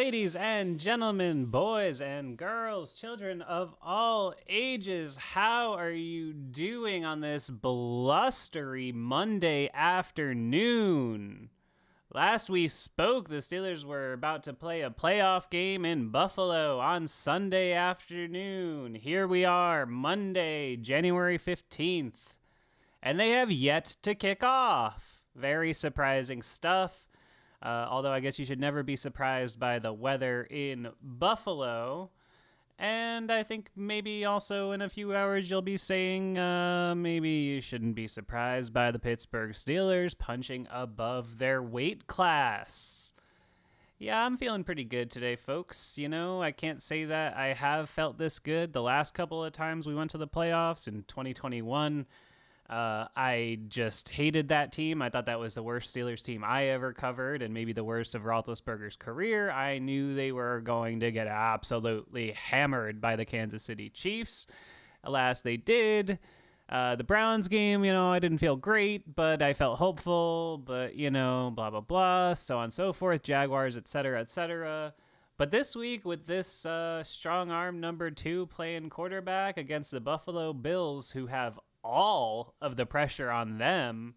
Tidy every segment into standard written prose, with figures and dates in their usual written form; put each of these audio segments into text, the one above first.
ladies and gentlemen, boys and girls, children of all ages, how are you doing on this blustery Monday afternoon? Last we spoke, the Steelers were about to play a playoff game in Buffalo on Sunday afternoon. Here we are, Monday, January 15th, and they have yet to kick off. Very surprising stuff. Although I guess you should never be surprised by the weather in Buffalo. And I think maybe also in a few hours you'll be saying maybe you shouldn't be surprised by the Pittsburgh Steelers punching above their weight class. Yeah, I'm feeling pretty good today, folks. You know, I can't say that I have felt this good the last couple of times we went to the playoffs in 2021. I just hated that team. I thought that was the worst Steelers team I ever covered and maybe the worst of Roethlisberger's career. I knew they were going to get absolutely hammered by the Kansas City Chiefs. Alas, they did. The Browns game, I didn't feel great, but I felt hopeful, but, blah, blah, blah, so on and so forth, Jaguars, etc., etc. But this week, with this strong arm number 2 playing quarterback against the Buffalo Bills, who have all of the pressure on them,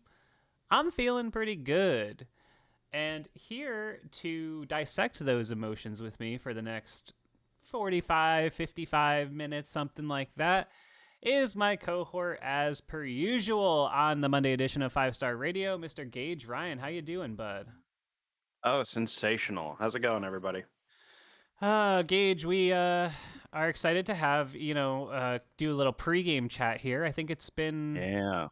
I'm feeling pretty good. And here to dissect those emotions with me for the next 45, 55 minutes, something like that, is my cohort as per usual on the Monday edition of 5-Star Radio, Mr. Gage Ryan. How you doing, bud? Oh, sensational. How's it going, everybody? Gage, we are excited to have, do a little pregame chat here. I think it's been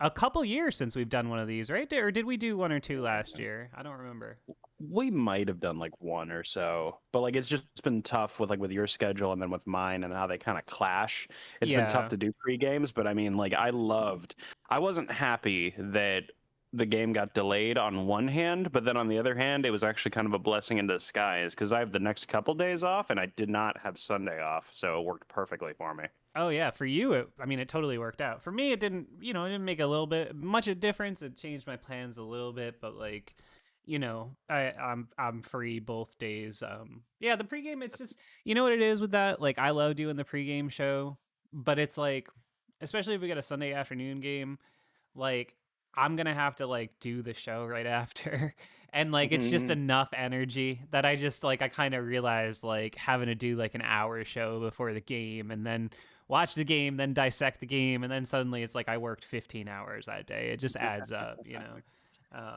a couple years since we've done one of these, right? Or did we do one or two last year? I don't remember. We might have done like one or so, but it's just been tough with your schedule and then with mine and how they kind of clash. It's been tough to do pre-games, but I wasn't happy that the game got delayed on one hand, but then on the other hand, it was actually kind of a blessing in disguise because I have the next couple days off and I did not have Sunday off, so it worked perfectly for me. Oh yeah, for you, it totally worked out. For me, it didn't, it didn't make a little bit much a difference. It changed my plans a little bit, but I'm free both days. Yeah, the pregame, it's just, you know what it is with that? Like, I love doing the pregame show, but it's like, especially if we get a Sunday afternoon game, like, I'm going to have to do the show right after. And it's just enough energy that I just I kind of realized having to do an hour show before the game and then watch the game, then dissect the game. And then suddenly it's I worked 15 hours that day. It just adds up,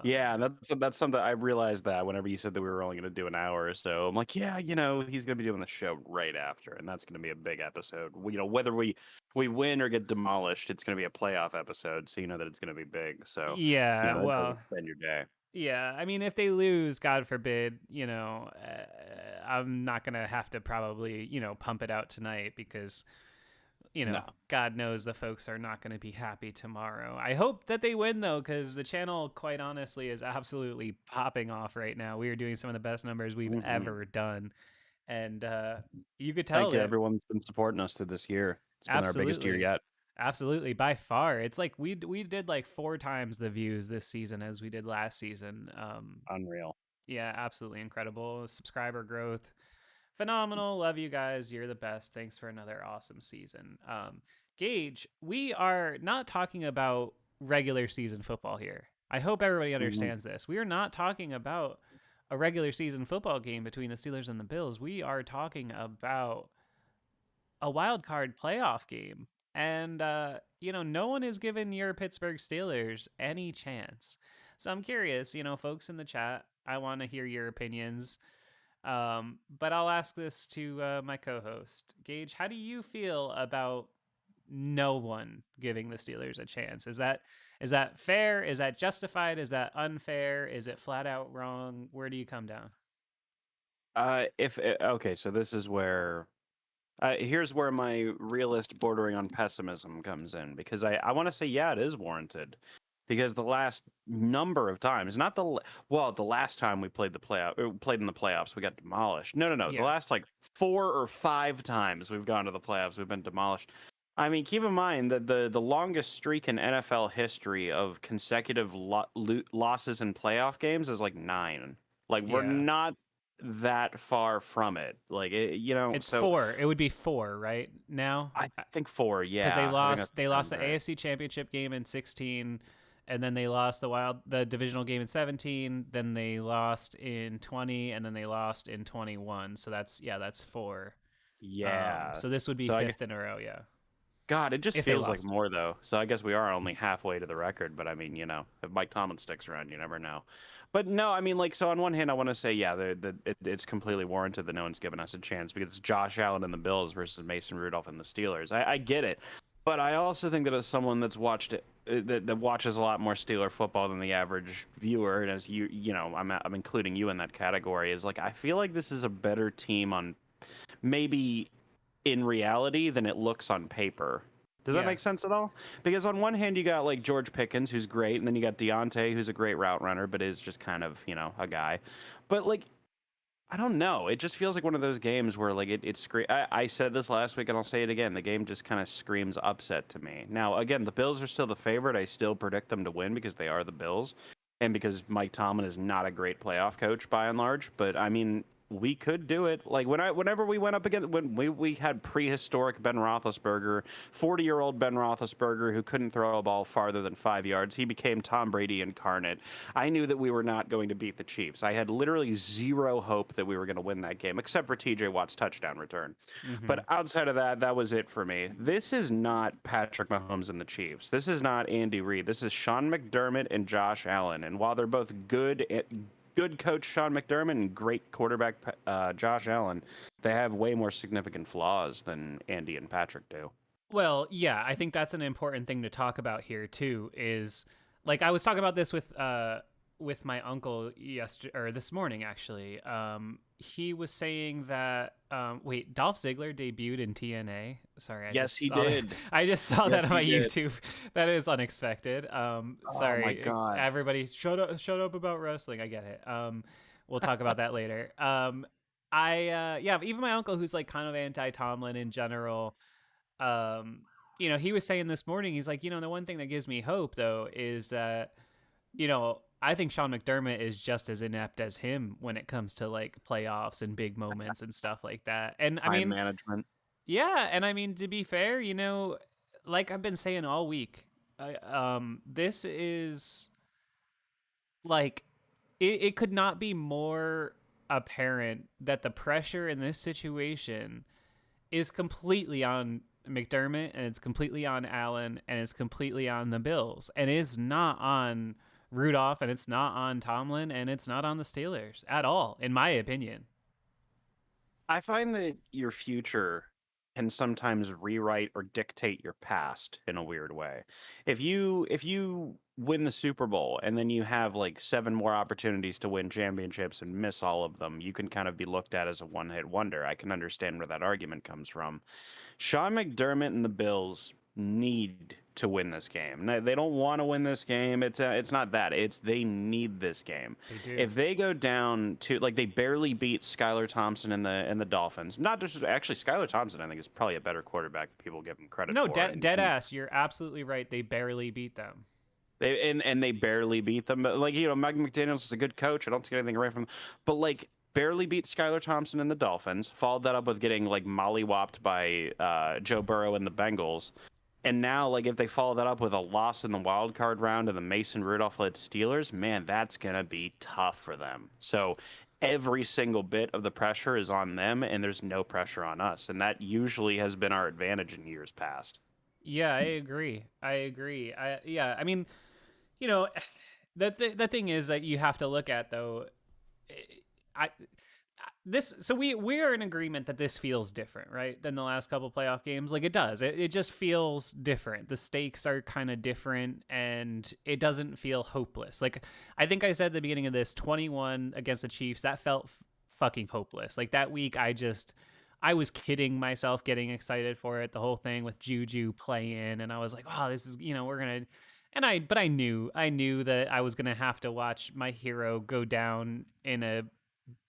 Yeah, that's something I realized that whenever you said that we were only going to do an hour or so, I'm like, yeah, he's going to be doing the show right after, and that's going to be a big episode. Whether we win or get demolished, it's going to be a playoff episode, so you know that it's going to be big. So yeah, that does extend your day. Yeah, I mean, if they lose, God forbid, I'm not going to have to probably, pump it out tonight because no. God knows the folks are not going to be happy tomorrow. I hope that they win, though, because the channel, quite honestly, is absolutely popping off right now. We are doing some of the best numbers we've ever done. And you could tell that everyone's been supporting us through this year. It's been our biggest year yet. Absolutely, by far. It's we did 4 times the views this season as we did last season. Unreal. Yeah, absolutely incredible. Subscriber growth. Phenomenal. Love you guys. You're the best. Thanks for another awesome season. Gage, we are not talking about regular season football here. I hope everybody understands this. We are not talking about a regular season football game between the Steelers and the Bills. We are talking about a wild card playoff game. And, no one has given your Pittsburgh Steelers any chance. So I'm curious, folks in the chat, I want to hear your opinions. But I'll ask this to my co-host. Gage, how do you feel about no one giving the Steelers a chance? Is that fair? Is that justified? Is that unfair? Is it flat out wrong? Where do you come down? Okay, so this is where here's where my realist bordering on pessimism comes in, because I want to say, yeah, it is warranted. Because the last number of times, the last time we played in the playoffs, we got demolished. No. Yeah. The last 4 or 5 times we've gone to the playoffs, we've been demolished. I mean, keep in mind that the longest streak in NFL history of consecutive losses in playoff games is 9. We're not that far from it. Like, It's so four. It would be four right now. I think four. Because they Yeah, I think that lost sounds the right. AFC Championship game in 16, and then they lost the divisional game in 17. Then they lost in 20, and then they lost in 21. So that's four. Yeah. So this would be So fifth in a row, yeah, God, it just if they feels like lost. more though. So I guess we are only halfway to the record, but I mean, if Mike Tomlin sticks around, you never know. But no, I mean, like, so on one hand, I want to say, yeah, it's completely warranted that no one's given us a chance because it's Josh Allen and the Bills versus Mason Rudolph and the Steelers. I get it, but I also think that as someone that's watched it, that watches a lot more Steeler football than the average viewer, and as I'm including you in that category, is like I feel like this is a better team on maybe in reality than it looks on paper. Does that Yeah. make sense at all? Because on one hand, you got like George Pickens, who's great, and then you got Deontay, who's a great route runner, but is just kind of, a guy. But like, I don't know. It just feels like one of those games where like I said this last week and I'll say it again. The game just kind of screams upset to me. Now, again, the Bills are still the favorite. I still predict them to win because they are the Bills and because Mike Tomlin is not a great playoff coach by and large. But I mean, we could do it. Like whenever we went up against when we had prehistoric Ben Roethlisberger, 40-year-old Ben Roethlisberger who couldn't throw a ball farther than 5 yards. He became Tom Brady incarnate. I knew that we were not going to beat the Chiefs. I had literally zero hope that we were going to win that game, except for T.J. Watt's touchdown return. Mm-hmm. But outside of that, that was it for me. This is not Patrick Mahomes and the Chiefs. This is not Andy Reid. This is Sean McDermott and Josh Allen. And while they're both good coach Sean McDermott and great quarterback Josh Allen, they have way more significant flaws than Andy and Patrick do. Well, yeah, I think that's an important thing to talk about here too. Is like I was talking about this with my uncle yesterday or this morning actually. He was saying that wait, Dolph Ziggler debuted in TNA. Sorry, I Yes, just he saw that. did. I just saw Yes, that on he my did. YouTube. That is unexpected. Oh my Sorry, God. everybody, shut up about wrestling. I get it. We'll talk about that later. Yeah, even my uncle, who's like kind of anti Tomlin in general, um, he was saying this morning, he's like, the one thing that gives me hope though is that, I think Sean McDermott is just as inept as him when it comes to like playoffs and big moments and stuff like that. And I Time mean, management. yeah, and I mean to be fair, like I've been saying all week, this is like it could not be more apparent that the pressure in this situation is completely on McDermott and it's completely on Allen and it's completely on the Bills and it's not on Rudolph and it's not on Tomlin and it's not on the Steelers at all, in my opinion. I find that your future can sometimes rewrite or dictate your past in a weird way. If you win the Super Bowl and then you have like seven more opportunities to win championships and miss all of them, you can kind of be looked at as a one-hit wonder. I can understand where that argument comes from. Sean McDermott and the Bills need to win this game. They don't want to win this game. It's not that. It's they need this game. They do. If they go down to like they barely beat Skylar Thompson and the Dolphins. Not just actually Skylar Thompson. I think is probably a better quarterback than people give him credit No, for. dead ass. You're absolutely right. They barely beat them. They barely beat them. But like Mike McDaniel's is a good coach. I don't take anything away from him. But like barely beat Skylar Thompson and the Dolphins. Followed that up with getting like mollywopped by Joe Burrow and the Bengals. And now, like, if they follow that up with a loss in the wild card round to the Mason Rudolph-led Steelers, man, that's gonna be tough for them. So every single bit of the pressure is on them, and there's no pressure on us, and that usually has been our advantage in years past. Yeah, I agree. Yeah, I mean, you know, the thing is that you have to look at though. I this so we are in agreement that this feels different, right, than the last couple playoff games. Like it does. It just feels different. The stakes are kind of different, and it doesn't feel hopeless. Like I think I said at the beginning of this, 21 against the Chiefs, that felt fucking hopeless. Like that week, I was kidding myself getting excited for it. The whole thing with Juju playing, and I was like, "Oh, this is we're gonna." But I knew that I was gonna have to watch my hero go down in a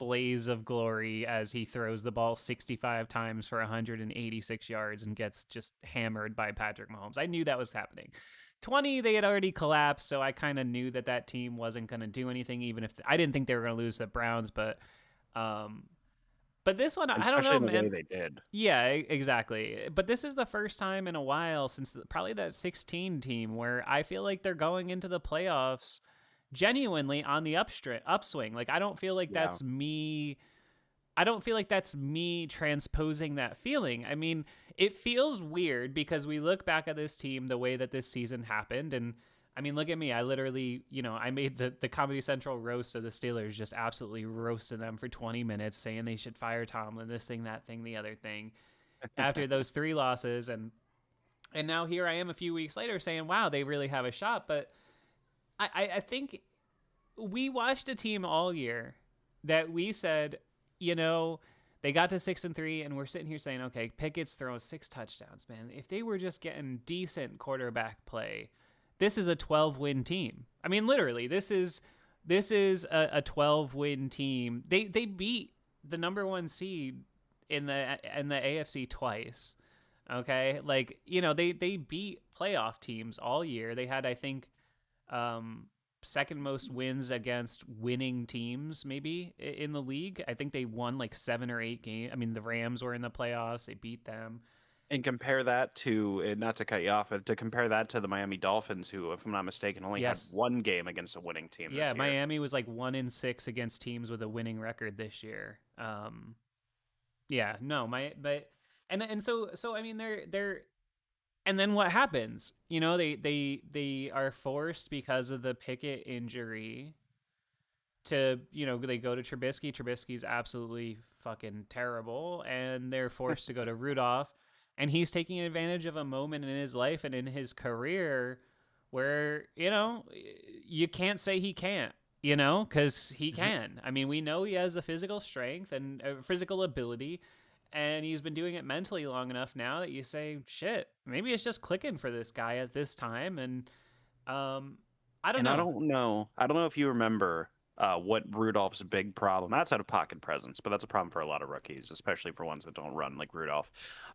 blaze of glory as he throws the ball 65 times for 186 yards and gets just hammered by Patrick Mahomes. I knew that was happening. 20, they had already collapsed, so I kind of knew that team wasn't going to do anything, even if I didn't think they were going to lose the Browns, but Um, but this one, And I don't especially know, in the way man. they did. Yeah, exactly. But this is the first time in a while since probably that 16 team where I feel like they're going into the playoffs genuinely on the upswing. Like I don't feel like Yeah. that's me. I don't feel like that's me transposing that feeling. I mean, it feels weird because we look back at this team the way that this season happened. And I mean, look at me. I literally, I made the Comedy Central roast of the Steelers, just absolutely roasting them for 20 minutes, saying they should fire Tomlin, this thing, that thing, the other thing, after those three losses. And now here I am a few weeks later saying, wow, they really have a shot. But I think we watched a team all year that we said, you know, they got to 6-3, and we're sitting here saying, okay, Pickett's throwing 6 touchdowns, man. If they were just getting decent quarterback play, this is a 12-win team. I mean, literally, this is a 12-win team. They beat the number one seed in the AFC twice. Okay, like they beat playoff teams all year. They had, I think, um, second most wins against winning teams maybe in the league. I think they won like 7 or 8 games. I mean, the Rams were in the playoffs. They beat them. And compare that to, not to cut you off, but to compare that to the Miami Dolphins, who, if I'm not mistaken, only had Yes. one game against a winning team Yeah, this year. Miami was like 1-6 against teams with a winning record this year. Yeah, no, but and so I mean they're and then what happens? They are forced because of the Pickett injury to, they go to Trubisky. Trubisky's absolutely fucking terrible, and they're forced to go to Rudolph, and he's taking advantage of a moment in his life and in his career where you can't say he can't. Because he can. I mean, we know he has the physical strength and physical ability, and he's been doing it mentally long enough now that you say, shit, maybe it's just clicking for this guy at this time. And I don't And I know. don't know. I don't know if you remember what Rudolph's big problem outside of pocket presence, but that's a problem for a lot of rookies, especially for ones that don't run like Rudolph.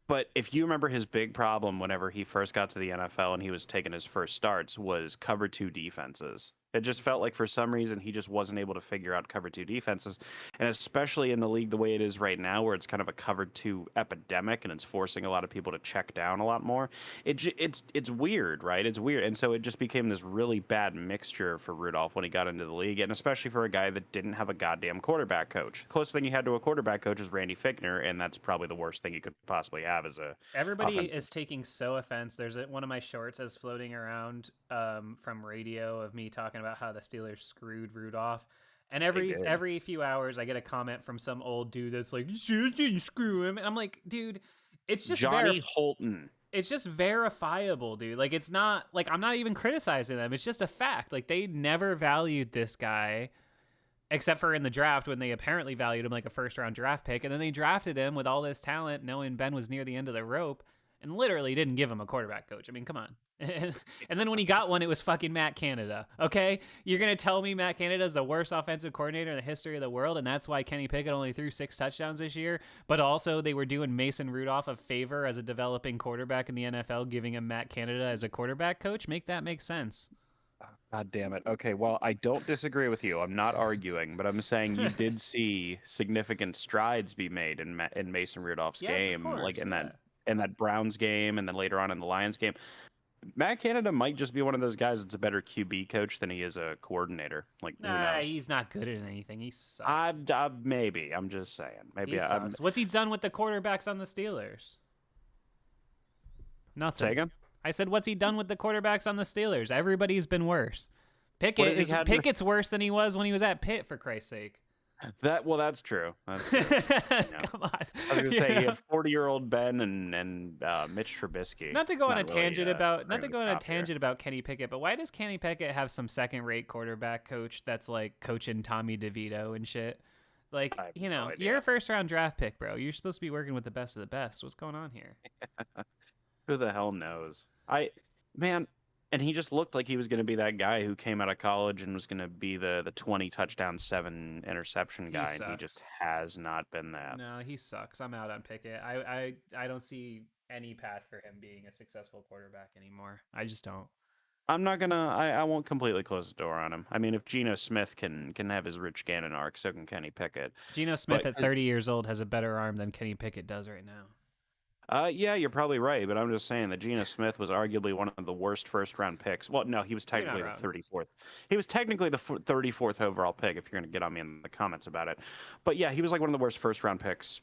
But if you remember his big problem whenever he first got to the NFL and he was taking his first starts was cover two defenses. It just felt like for some reason he just wasn't able to figure out cover two defenses. And especially in the league the way it is right now, where it's kind of a cover two epidemic and it's forcing a lot of people to check down a lot more. It's weird, right? It's weird, and so it just became this really bad mixture for Rudolph when he got into the league, and especially for a guy that didn't have a goddamn quarterback coach. Closest thing he had to a quarterback coach is Randy Fichtner, and that's probably the worst thing you could possibly have as a Everybody offensive. is taking so offense. There's one of my shorts that's floating around from radio of me talking about how the Steelers screwed Rudolph. And They every did. every few hours, I get a comment from some old dude that's like, "Steelers didn't screw him," and I'm like, dude, it's just Johnny Holton. it's just verifiable, dude. Like it's not like I'm not even criticizing them. It's just a fact. Like they never valued this guy except for in the draft when they apparently valued him like a first round draft pick, and then they drafted him with all this talent knowing Ben was near the end of the rope and literally didn't give him a quarterback coach. I mean, come on. And then when he got one, it was fucking Matt Canada. Okay, you're gonna tell me Matt Canada is the worst offensive coordinator in the history of the world, and that's why Kenny Pickett only threw 6 touchdowns this year? But also, they were doing Mason Rudolph a favor as a developing quarterback in the NFL, giving him Matt Canada as a quarterback coach. Make that make sense? God damn it. Okay, well, I don't disagree with you. I'm not arguing, but I'm saying you did see significant strides be made in Mason Rudolph's Yes, of game, like course. Yeah. in that Browns game, and then later on in the Lions game. Matt Canada might just be one of those guys that's a better QB coach than he is a coordinator. Like, who Nah, knows? he's not good at anything. He sucks. Maybe. I'm just saying. He Maybe I'm. sucks. What's he done with the quarterbacks on the Steelers? Say Nothing. again? I said, what's he done with the quarterbacks on the Steelers? Everybo's been worse. What has he had? Pickett's worse than he was when he was at Pitt, for Christ's sake. Well, that's true. That's true. Come on. I was gonna say he had 40-year-old Ben and Mitch Trubisky. Not to go on a Not really, tangent about not cream to of go the on a crop here. tangent about Kenny Pickett, but why does Kenny Pickett have some second-rate quarterback coach that's like coaching Tommy DeVito and shit? Like, I have no you're idea. a first-round draft pick, bro. You're supposed to be working with the best of the best. What's going on here? Who the hell knows? Man, and he just looked like he was going to be that guy who came out of college and was going to be the 20 touchdown, 7 interception He guy, and he just sucks. has not been that. No, he sucks. I'm out on Pickett. I don't see any path for him being a successful quarterback anymore. I just don't. I'm not gonna. I won't completely close the door on him. I mean, if Geno Smith can have his Rich Gannon arc, so can Kenny Pickett. Geno Smith But at 30 years old has a better arm than Kenny Pickett does right now. yeah, you're probably right. But I'm just saying that Geno Smith was arguably one of the worst first round picks. Well, no, he was You're not technically the wrong. 34th. He was technically the 34th overall pick. If you're gonna get on me in the comments about it, but yeah, he was like one of the worst first round picks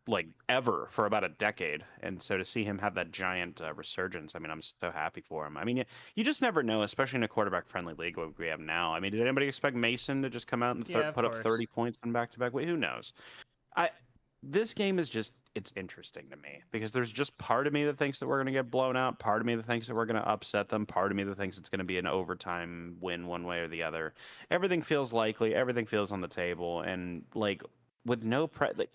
like ever for about a decade. And so to see him have that giant resurgence, I mean, I'm so happy for him. I mean, you just never know, especially in a quarterback friendly league what we have now. I mean, did anybody expect Mason to just come out and Yeah, of put up 30 course. points on back to back? Who knows? I This game is just it's interesting to me because there's just part of me that thinks that we're going to get blown out, part of me that thinks that we're going to upset them, part of me that thinks it's going to be an overtime win one way or the other. Everything feels likely, everything feels on the table, and like with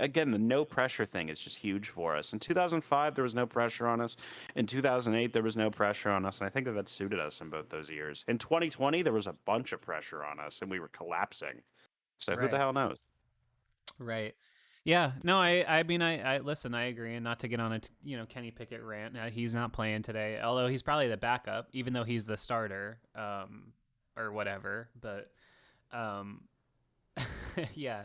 again, the no pressure thing is just huge for us. In 2005 there was no pressure on us. In 2008 there was no pressure on us, and I think that suited us in both those years. In 2020 there was a bunch of pressure on us and we were collapsing. So who the Right. hell knows? Right. Yeah. No, I mean, I listen, I agree. And not to get on a, Kenny Pickett rant. He's not playing today, although he's probably the backup, even though he's the starter, or whatever. But, um, yeah.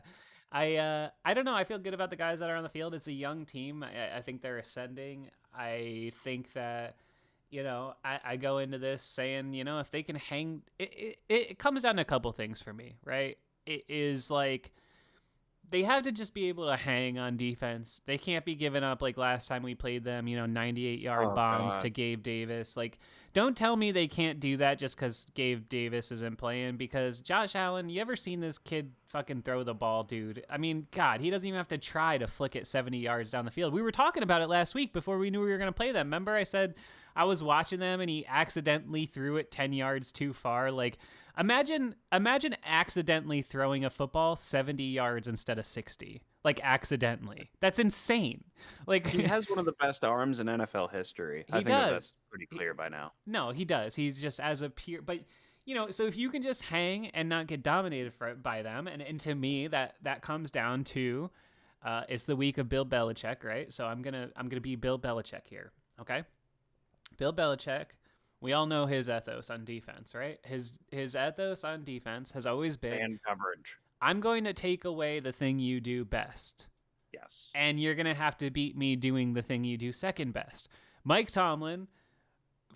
I don't know. I feel good about the guys that are on the field. It's a young team. I think they're ascending. I think that, I go into this saying, if they can hang, it comes down to a couple things for me, right? It is like, they have to just be able to hang on defense. They can't be giving up like last time we played them, 98-yard Oh bombs to God. Gabe Davis. Like, don't tell me they can't do that just because Gabe Davis isn't playing. Because Josh Allen, you ever seen this kid fucking throw the ball, dude? I mean, God, he doesn't even have to try to flick it 70 yards down the field. We were talking about it last week before we knew we were going to play them. Remember, I said I was watching them and he accidentally threw it 10 yards too far. Like, imagine accidentally throwing a football 70 yards instead of 60. Like accidentally. That's insane. Like He has one of the best arms in NFL history. I he think that does. that's pretty clear by now. No, he does. He's just as a peer, but so if you can just hang and not get dominated by them, and to me that comes down to, it's the week of Bill Belichick, right? So I'm gonna be Bill Belichick here, okay? Bill Belichick, we all know his ethos on defense, right? His ethos on defense has always been, And coverage. I'm going to take away the thing you do best, Yes. and you're going to have to beat me doing the thing you do second best. Mike Tomlin,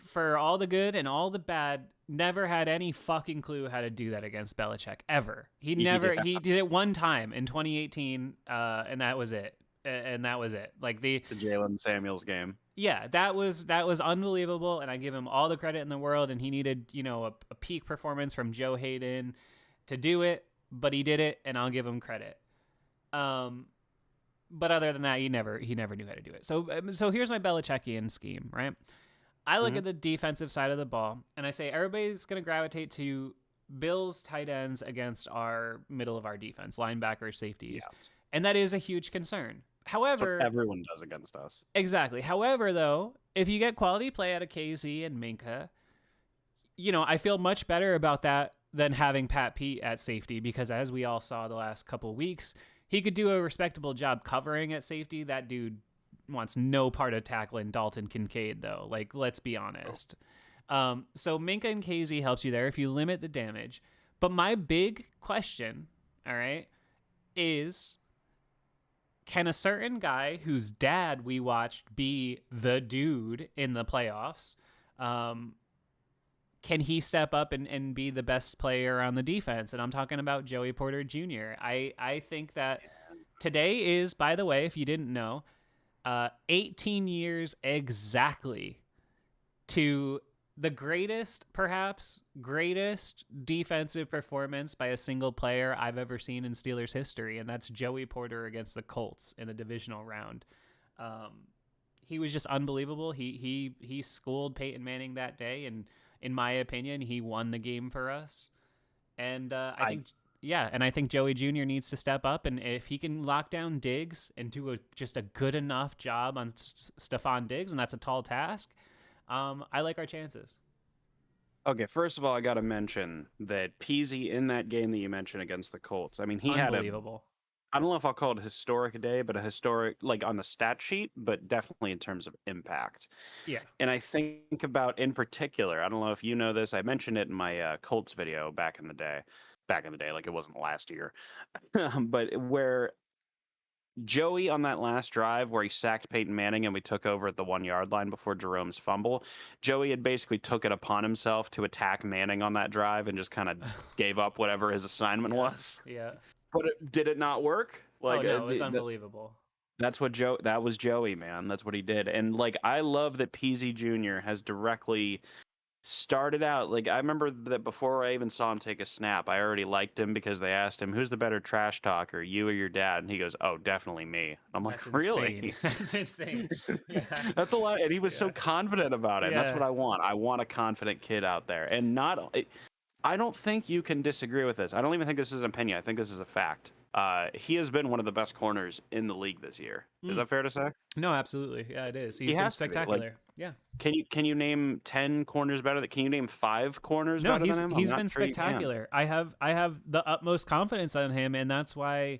for all the good and all the bad, never had any fucking clue how to do that against Belichick ever. Yeah. He did it one time in 2018, and that was it. And that was it. Like The Jalen Samuels game. yeah, that was unbelievable, and I give him all the credit in the world. And he needed, a peak performance from Joe Hayden to do it, but he did it, and I'll give him credit. But other than that, he never knew how to do it. So here's my Belichickian scheme, right? I look Mhm. at the defensive side of the ball, and I say everybody's going to gravitate to Bills tight ends against our middle of our defense, linebackers, safeties, Yeah. and that is a huge concern. That's what However, everyone does against us. exactly. However, though, if you get quality play out of KZ and Minka, I feel much better about that than having Pat Pete at safety, because as we all saw the last couple weeks, he could do a respectable job covering at safety. That dude wants no part of tackling Dalton Kincaid, though. Like, let's be honest. So Minka and KZ helps you there if you limit the damage. But my big question, all right, is, can a certain guy whose dad we watched be the dude in the playoffs, can he step up and be the best player on the defense? And I'm talking about Joey Porter Jr. I think that today is, by the way, if you didn't know, 18 years exactly to the greatest defensive performance by a single player I've ever seen in Steelers history, and that's Joey Porter against the Colts in the divisional round. He was just unbelievable. He schooled Peyton Manning that day, and in my opinion, he won the game for us. And I think Joey Jr. needs to step up, and if he can lock down Diggs and do just a good enough job on Stephon Diggs, and that's a tall task, I like our chances. Okay, first of all, I got to mention that Peasy in that game that you mentioned against the Colts. I mean, Unbelievable. I don't know if I'll call it a historic day, but a historic, like on the stat sheet, but definitely in terms of impact. Yeah. And I think about in particular, I don't know if you know this, I mentioned it in my Colts video back in the day, like it wasn't last year, but where Joey on that last drive where he sacked Peyton Manning and we took over at the 1 yard line before Jerome's fumble, Joey had basically took it upon himself to attack Manning on that drive and just kind of gave up whatever his assignment Yeah. was. Yeah. But did it not work? Oh Like no, it was unbelievable. that's what that was Joey, man. That's what he did. And like I love that PZ Jr. has directly started out, like I remember that before I even saw him take a snap, I already liked him because they asked him, "Who's the better trash talker, you or your dad?" And he goes, "Oh, definitely me." I'm That's like, insane. "Really?" That's insane. Yeah. That's a lot, and he was so Yeah. confident about it. And that's Yeah. what I want. I want a confident kid out there, and not. I don't think you can disagree with this. I don't even think this is an opinion. I think this is a fact. He has been one of the best corners in the league this year. Is Mm. that fair to say? No, absolutely. Yeah, it is. He He's been has to be. Like, spectacular. Yeah. can you name 10 corners better? Can you name 5 corners No, better than him? I'm he's not been sure you can. spectacular. I have the utmost confidence in him, and that's why,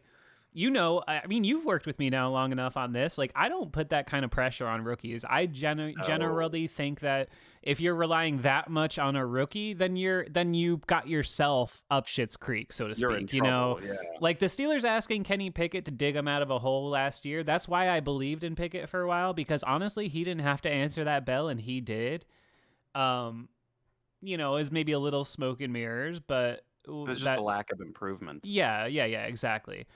I mean, you've worked with me now long enough on this. Like, I don't put that kind of pressure on rookies. I No. generally think that if you're relying that much on a rookie, then you got yourself up shit's creek, so to speak. You're in trouble, yeah. Like the Steelers asking Kenny Pickett to dig him out of a hole last year. That's why I believed in Pickett for a while, because honestly, he didn't have to answer that bell, and he did. Is maybe a little smoke and mirrors, but It was just a lack of improvement. yeah, exactly.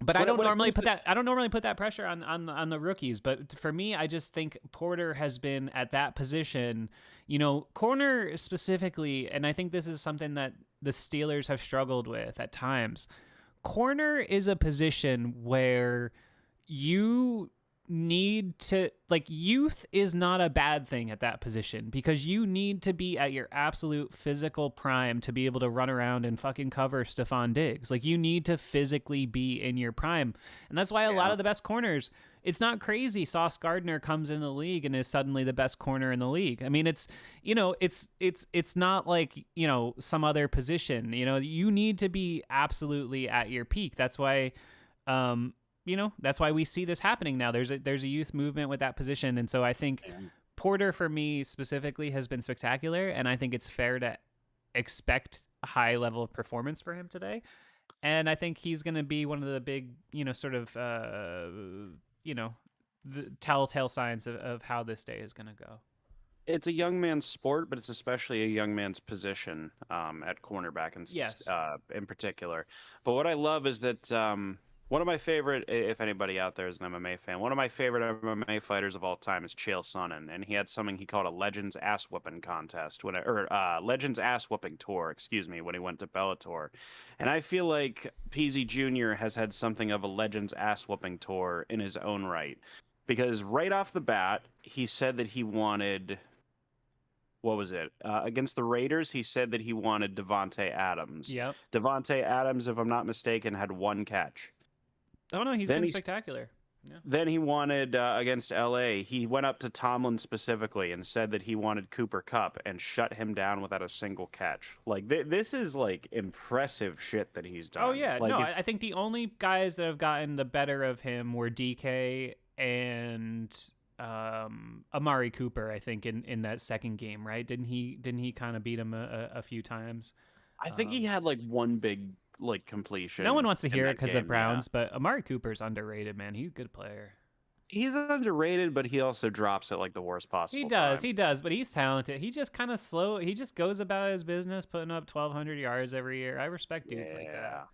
But I When don't it normally comes put to- that. I don't normally put that pressure on the rookies. But for me, I just think Porter has been at that position, corner specifically, and I think this is something that the Steelers have struggled with at times. Corner is a position where you need to, like, youth is not a bad thing at that position, because you need to be at your absolute physical prime to be able to run around and fucking cover Stephon Diggs. Like, you need to physically be in your prime. And that's why a lot of the best corners, it's not crazy Sauce Gardner comes in the league and is suddenly the best corner in the league. I mean, it's not like, some other position. You need to be absolutely at your peak. That's why that's why we see this happening now. There's a youth movement with that position. And so I think Porter, for me specifically, has been spectacular. And I think it's fair to expect a high level of performance for him today. And I think he's going to be one of the big, the telltale signs of how this day is going to go. It's a young man's sport, but it's especially a young man's position at cornerback in particular. But what I love is that one of my favorite, if anybody out there is an MMA fan, one of my favorite MMA fighters of all time is Chael Sonnen, and he had something he called a Legends Ass Whooping contest, Legends Ass Whooping Tour, excuse me, when he went to Bellator. And I feel like PZ Jr. has had something of a Legends Ass Whooping Tour in his own right, because right off the bat, he said that he wanted. What was it? Against the Raiders, he said that he wanted Devontae Adams. Yep. Devontae Adams, if I'm not mistaken, had 1 catch. Oh, no, he's been spectacular. Yeah. Then he wanted, against LA, he went up to Tomlin specifically and said that he wanted Cooper Kupp and shut him down without a single catch. Like, this is, like, impressive shit that he's done. Oh, yeah. Like, No, I think the only guys that have gotten the better of him were DK and Amari Cooper, I think, in that second game, right? Didn't he kind of beat him a few times? I think he had, like, one big, like, completion. No one wants to hear it because game, of Browns, but Amari Cooper's underrated, man. He's a good player. He's underrated, but he also drops at, like, the worst possible time. He does, but he's talented. He just kind of slow. He just goes about his business, putting up 1,200 yards every year. I respect dudes like that.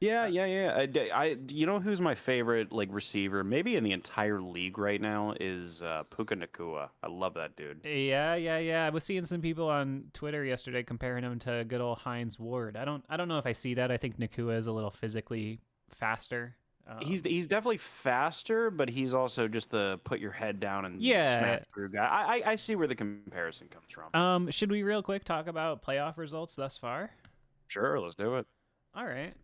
Yeah. You know who's my favorite, like, receiver, maybe in the entire league right now, is Puka Nacua. I love that dude. Yeah. I was seeing some people on Twitter yesterday comparing him to good old Hines Ward. I don't know if I see that. I think Nacua is a little physically faster. He's definitely faster, but he's also just the put your head down and smash through guy. I see where the comparison comes from. Should we real quick talk about playoff results thus far? Sure, let's do it. All right.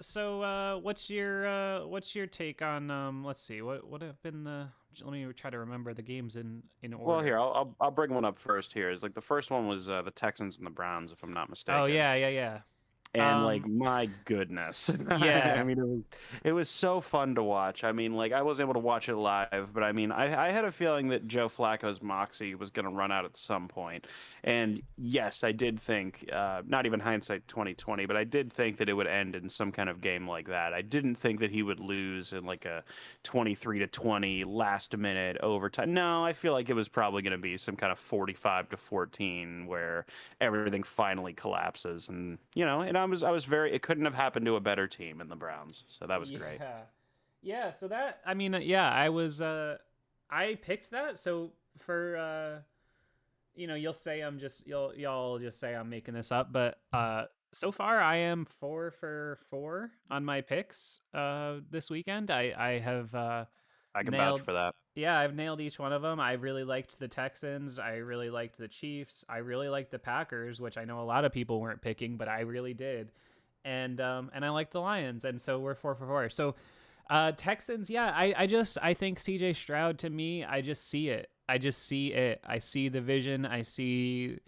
So what's your take on let's see, what have been let me try to remember the games in order. Well, here, I'll bring one up first here. Is like the first one was the Texans and the Browns, if I'm not mistaken. Oh, yeah. and like my goodness, I Yeah. mean it was so fun to watch. I mean, like I wasn't able to watch it live, but I mean I had a feeling that Joe Flacco's moxie was going to run out at some point. And yes, I did think, not even hindsight 2020, but I did think that it would end in some kind of game like that. I didn't think that he would lose in like a 23-20 last minute overtime. No, I feel like it was probably going to be some kind of 45-14 where everything finally collapses. And and I was very, it couldn't have happened to a better team in the Browns, so that was great. Yeah. Yeah, so that I mean, yeah, I picked that. So for you'll say I'm just y'all just say I'm making this up, but so far I am 4 for 4 on my picks this weekend. I have I can vouch nailed for that. yeah, I've nailed each one of them. I really liked the Texans. I really liked the Chiefs. I really liked the Packers, which I know a lot of people weren't picking, but I really did. And I like the Lions, and so we're 4 for 4. So Texans, yeah, I think CJ Stroud, to me, I just see it. I just see it. I see the vision. I see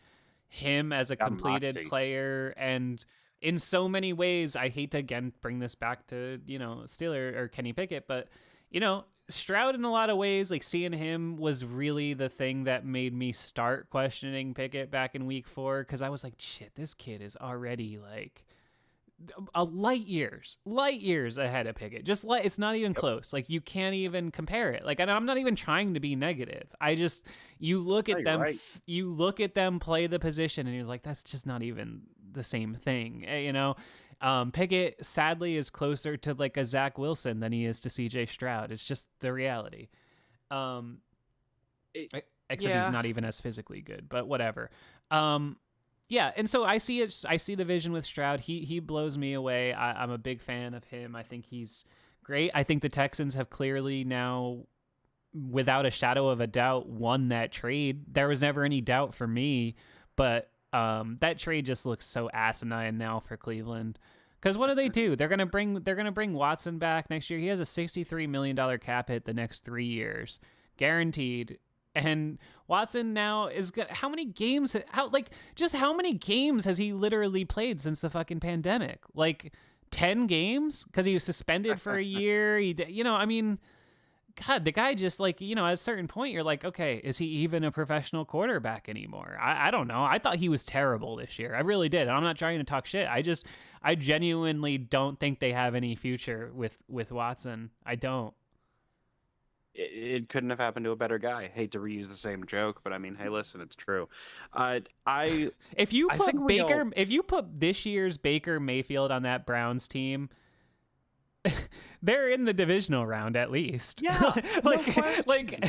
him as a Got completed moxie. player, and in so many ways, I hate to again bring this back to Steeler or Kenny Pickett, but Stroud, in a lot of ways, like seeing him was really the thing that made me start questioning Pickett back in week 4, because I was like, shit, this kid is already like a light years ahead of Pickett. It's not even Yep. close. Like you can't even compare it. Like, and I'm not even trying to be negative. I just you look No, at you're them, right. you look at them play the position, and you're like, that's just not even the same thing. Pickett sadly is closer to like a Zach Wilson than he is to C.J. Stroud. It's just the reality. Um, It, Except he's yeah. not even as physically good, but whatever. Um, yeah, and so I see it. I see the vision with Stroud. He blows me away. I'm a big fan of him. I think he's great. I think the Texans have clearly now, without a shadow of a doubt, won that trade. There was never any doubt for me, but that trade just looks so asinine now for Cleveland. Because what do? They're gonna bring Watson back next year. He has a $63 million cap hit the next 3 years, guaranteed. And Watson now is good. How many games? How many games has he literally played since the fucking pandemic? Like 10 games, because he was suspended for a year. I mean, God, the guy just at a certain point, you're like, okay, is he even a professional quarterback anymore? I don't know. I thought he was terrible this year. I really did. I'm not trying to talk shit. I genuinely don't think they have any future with Watson. I don't. It couldn't have happened to a better guy. Hate to reuse the same joke, but I mean, hey, listen, it's true. I If you I think put we all. if you put this year's Baker Mayfield on that Browns team, they're in the divisional round at least. Yeah, no like question. like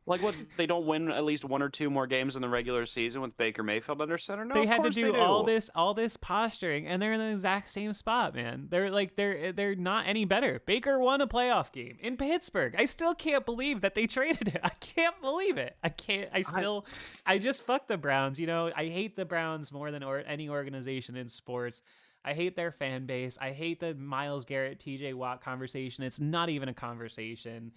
Like what? They don't win at least one or two more games in the regular season with Baker Mayfield under center? No, they of had to course they do do. all this posturing, and they're in the exact same spot, man. They're not any better. Baker won a playoff game in Pittsburgh. I still can't believe that they traded it. I can't believe it. I can't. I just fuck the Browns. I hate the Browns more than any organization in sports. I hate their fan base. I hate the Myles Garrett, TJ Watt conversation. It's not even a conversation.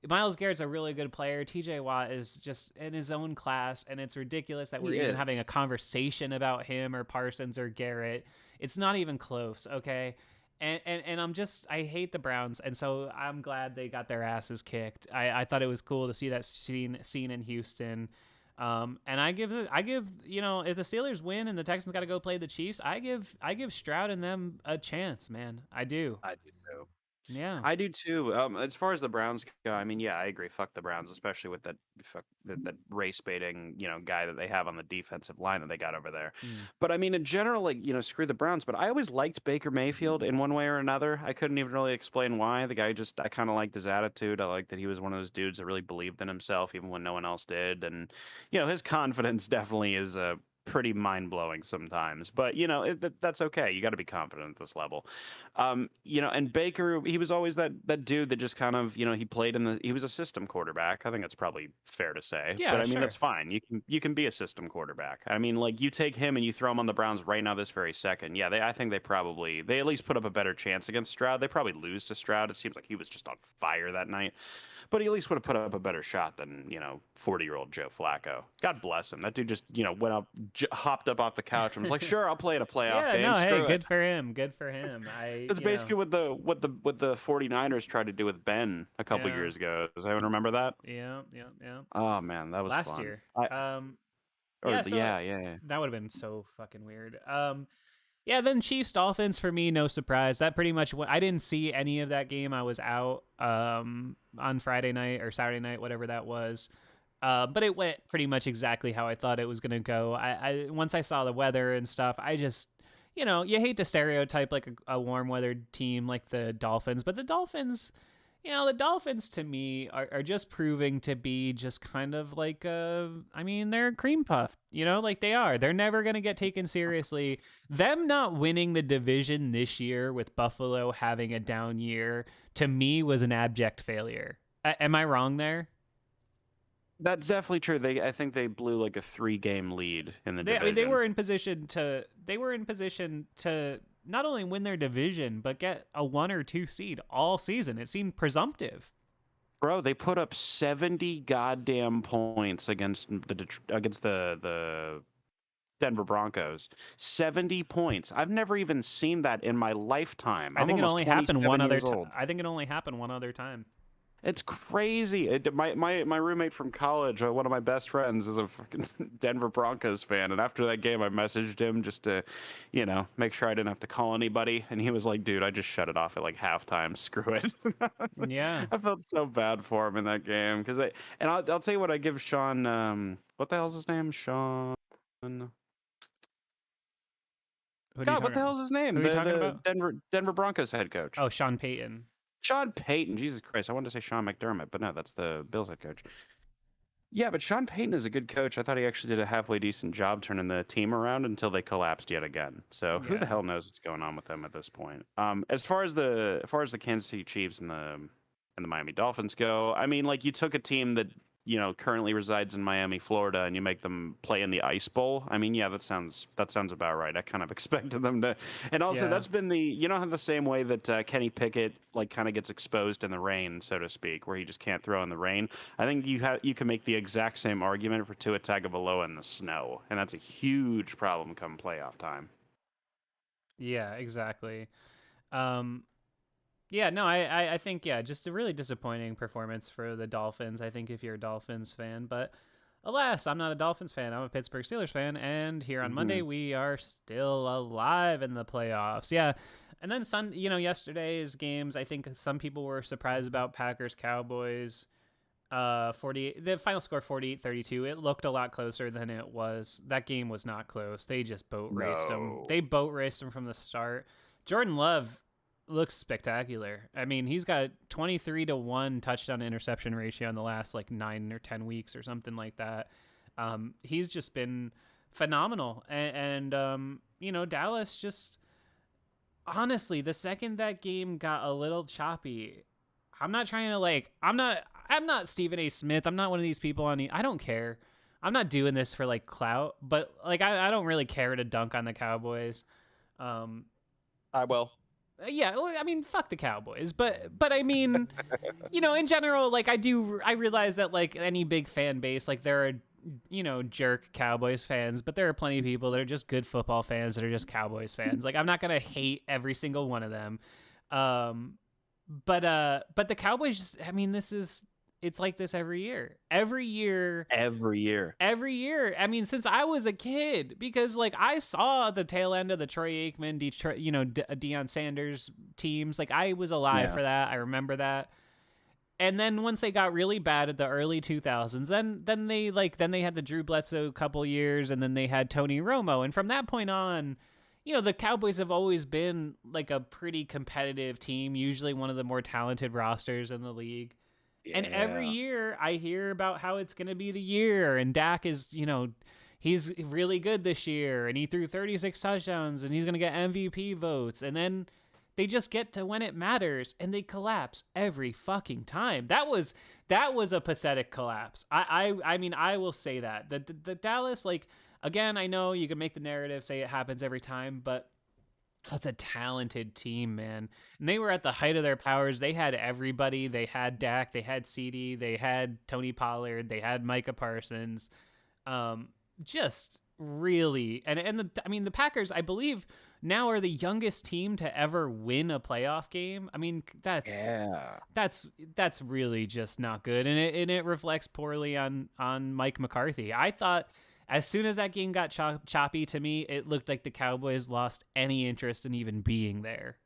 Myles Garrett's a really good player. TJ Watt is just in his own class, and it's ridiculous that we're He even having is. a conversation about him or Parsons or Garrett. It's not even close, okay? And I hate the Browns, and so I'm glad they got their asses kicked. I thought it was cool to see that scene in Houston. And I give if the Steelers win and the Texans got to go play the Chiefs, I give Stroud and them a chance, man. I do. I do too. Yeah. I do too. As far as the Browns go, I mean, yeah, I agree. Fuck the Browns, especially with that race baiting, guy that they have on the defensive line that they got over there. Mm. But I mean, in general, like, screw the Browns. But I always liked Baker Mayfield in one way or another. I couldn't even really explain why. The guy just, I kind of liked his attitude. I liked that he was one of those dudes that really believed in himself, even when no one else did. And his confidence definitely is pretty mind blowing sometimes. But that's okay. You got to be confident at this level. And Baker, he was always that dude that just kind of, he was a system quarterback. I think that's probably fair to say. But Yeah, I mean, sure. that's fine. You can be a system quarterback. I mean, like you take him and you throw him on the Browns right now this very second. Yeah, I think they at least put up a better chance against Stroud. They probably lose to Stroud. It seems like he was just on fire that night. But he at least would have put up a better shot than 40-year-old Joe Flacco. God bless him. That dude just went up hopped up off the couch and was like, "Sure, I'll play in a playoff Yeah, game. no, hey, Screw it." good for him. Good for him. I, That's basically what the 49ers tried to do with Ben a couple yeah, years ago. Does anyone remember that? yeah, yeah, yeah. Oh man, that was Last fun. year. I or Yeah, so yeah, yeah, yeah. that would have been so fucking weird. Yeah, then Chiefs Dolphins for me, no surprise. That pretty much I didn't see any of that game. I was out on Friday night or Saturday night, whatever that was. But it went pretty much exactly how I thought it was gonna go. I once I saw the weather and stuff, I just you hate to stereotype like a warm weathered team like the Dolphins, but the Dolphins, the Dolphins to me are just proving to be just kind of like I mean, they're cream puffed, like they are. They're never going to get taken seriously. Them not winning the division this year with Buffalo having a down year to me was an abject failure. Am I wrong there? That's definitely true. I think they blew like a 3-game lead in the I mean, division. they were in position to not only win their division but get a 1 or 2 seed all season. It seemed presumptive. Bro, they put up 70 goddamn points against the Denver Broncos. 70 points. I've never even seen that in my lifetime. I I'm think it almost only happened 27 one other years time. old. I think it only happened one other time. It's crazy. My roommate from college, one of my best friends, is a fucking Denver Broncos fan. And after that game, I messaged him just to, make sure I didn't have to call anybody. And he was like, "Dude, I just shut it off at like halftime. Screw it." Yeah. I felt so bad for him in that game and I'll tell you what, I give Sean. What the hell's his name? Sean. Who are you God, what talking? the hell's his name? Who are you talking The about? Denver Broncos head coach. Oh, Sean Payton. Sean Payton. Jesus Christ, I wanted to say Sean McDermott, but no, that's the Bills head coach. Yeah, but Sean Payton is a good coach. I thought he actually did a halfway decent job turning the team around until they collapsed yet again. So who the Yeah. hell knows what's going on with them at this point? As far as the Kansas City Chiefs and the Miami Dolphins go, I mean, like, you took a team that currently resides in Miami, Florida, and you make them play in the Ice Bowl. I mean, yeah, that sounds about right. I kind of expected them to, and also Yeah. that's been how the same way that Kenny Pickett like kind of gets exposed in the rain, so to speak, where he just can't throw in the rain. I think you can make the exact same argument for Tua Tagovailoa in the snow, and that's a huge problem come playoff time. Yeah, exactly. Yeah, no, I think, yeah, just a really disappointing performance for the Dolphins, I think, if you're a Dolphins fan. But alas, I'm not a Dolphins fan. I'm a Pittsburgh Steelers fan. And here on Monday, we are still alive in the playoffs. Yeah. And then yesterday's games, I think some people were surprised about Packers Cowboys. 48, the final score 48-32. It looked a lot closer than it was. That game was not close. They just boat raced them. They boat raced them from the start. Jordan Love looks spectacular. I mean, he's got 23-1 touchdown to interception ratio in the last like 9 or 10 weeks or something like that. He's just been phenomenal. And Dallas just, honestly, the second that game got a little choppy, I'm not trying to I'm not Stephen A. Smith. I'm not one of these people I don't care. I'm not doing this for like clout, but like I don't really care to dunk on the Cowboys. I will. Yeah, well, I mean, fuck the Cowboys, but I mean, in general, like I realize that like any big fan base, like there are jerk Cowboys fans, but there are plenty of people that are just good football fans that are just Cowboys fans. Like I'm not gonna hate every single one of them, but the Cowboys just, I mean, it's like this every year. Every year. I mean, since I was a kid, because like I saw the tail end of the Troy Aikman, Detroit, Deion Sanders teams. Like I was alive for that. I remember that. And then once they got really bad at the early 2000s, then they had the Drew Bledsoe couple years, and then they had Tony Romo, and from that point on, the Cowboys have always been like a pretty competitive team, usually one of the more talented rosters in the league. Yeah. And every year I hear about how it's going to be the year, and Dak is, he's really good this year, and he threw 36 touchdowns, and he's going to get MVP votes. And then they just get to when it matters, and they collapse every fucking time. That was a pathetic collapse. I mean, I will say that. The Dallas, like, again, I know you can make the narrative say it happens every time, but that's a talented team, man. And they were at the height of their powers. They had everybody. They had Dak. They had CD. They had Tony Pollard. They had Micah Parsons. Just really, the Packers, I believe, now are the youngest team to ever win a playoff game. I mean, Yeah. that's really just not good, and it reflects poorly on Mike McCarthy. I thought as soon as that game got choppy, to me, it looked like the Cowboys lost any interest in even being there.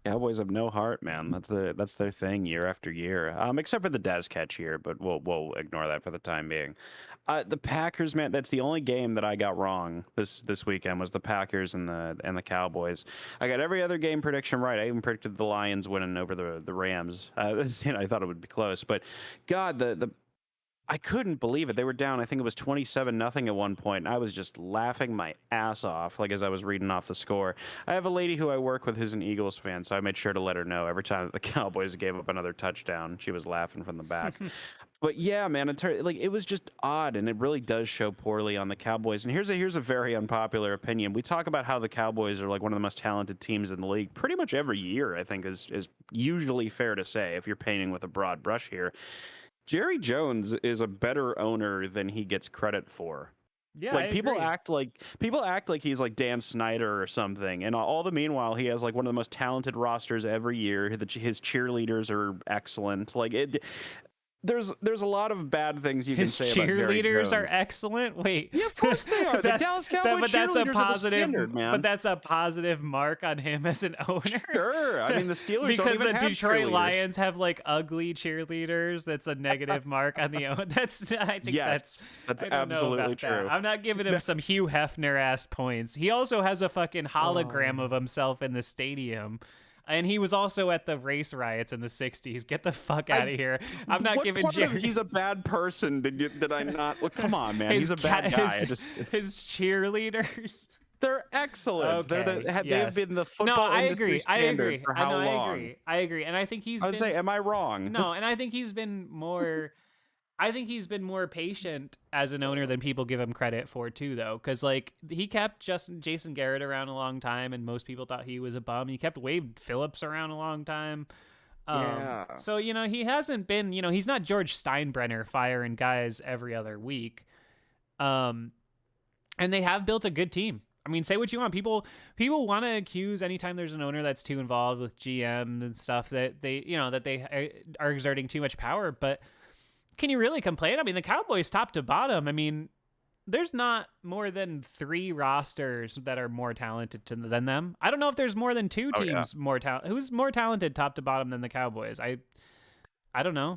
Cowboys have no heart, man. That's their thing year after year. Except for the Dez catch here, but we'll ignore that for the time being. The Packers, man, that's the only game that I got wrong this weekend was the Packers and the Cowboys. I got every other game prediction right. I even predicted the Lions winning over the Rams. I thought it would be close, but God, the I couldn't believe it. They were down. I think it was 27-0 at one point. And I was just laughing my ass off, like as I was reading off the score. I have a lady who I work with who's an Eagles fan, so I made sure to let her know every time that the Cowboys gave up another touchdown. She was laughing from the back. But yeah, man, it was just odd, and it really does show poorly on the Cowboys. And here's a very unpopular opinion. We talk about how the Cowboys are like one of the most talented teams in the league pretty much every year. I think is usually fair to say if you're painting with a broad brush here. Jerry Jones is a better owner than he gets credit for. Yeah, Like I people agree. act like he's like Dan Snyder or something, and all the meanwhile he has like one of the most talented rosters every year. His cheerleaders are excellent. Like it, there's a lot of bad things you can His say about Jerry cheerleaders are Jones. excellent. Wait, Yeah, of course they are. The Dallas Cowboys but that's a cheerleaders are the positive. standard, man. But that's a positive mark on him as an owner. Sure. I mean, the Steelers don't because even the have Detroit cheerleaders. Lions have like ugly cheerleaders. That's a negative mark on the owner. I think Yes, that's I don't know absolutely about that. true. I'm not giving him some Hugh Hefner ass points. He also has a fucking hologram of himself in the stadium. And he was also at the race riots in the 60s. Get the fuck out of here. I'm not What giving part of Jerry... he's a bad person did I not? Well, come on, man. He's a bad guy. His cheerleaders. They're excellent. Okay, They've been the football industry standard for how long? I agree. And I think I would say, am I wrong? No, and I think he's been more... I think he's been more patient as an owner than people give him credit for too, though, because like he kept Jason Garrett around a long time, and most people thought he was a bum. He kept Wade Phillips around a long time. Yeah. So he hasn't been. He's not George Steinbrenner firing guys every other week. And they have built a good team. I mean, say what you want. People want to accuse anytime there's an owner that's too involved with GM and stuff that they are exerting too much power, but. Can you really complain? I mean, the Cowboys top to bottom, I mean, there's not more than 3 rosters that are more talented than them. I don't know if there's more than 2 teams more talented. Who's more talented top to bottom than the Cowboys? I don't know.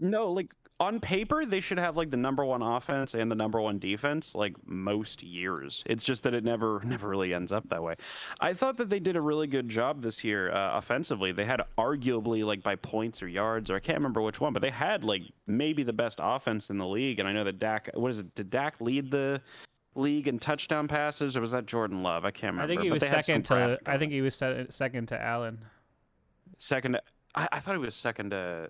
No, like on paper, they should have like the number 1 offense and the number 1 defense like most years. It's just that it never really ends up that way. I thought that they did a really good job this year offensively. They had arguably like by points or yards, or I can't remember which one, but they had like maybe the best offense in the league. And I know that Dak, did Dak lead the league in touchdown passes, or was that Jordan Love? I can't remember. I think he was second to. I think he was second to Allen. Second, I thought he was second to.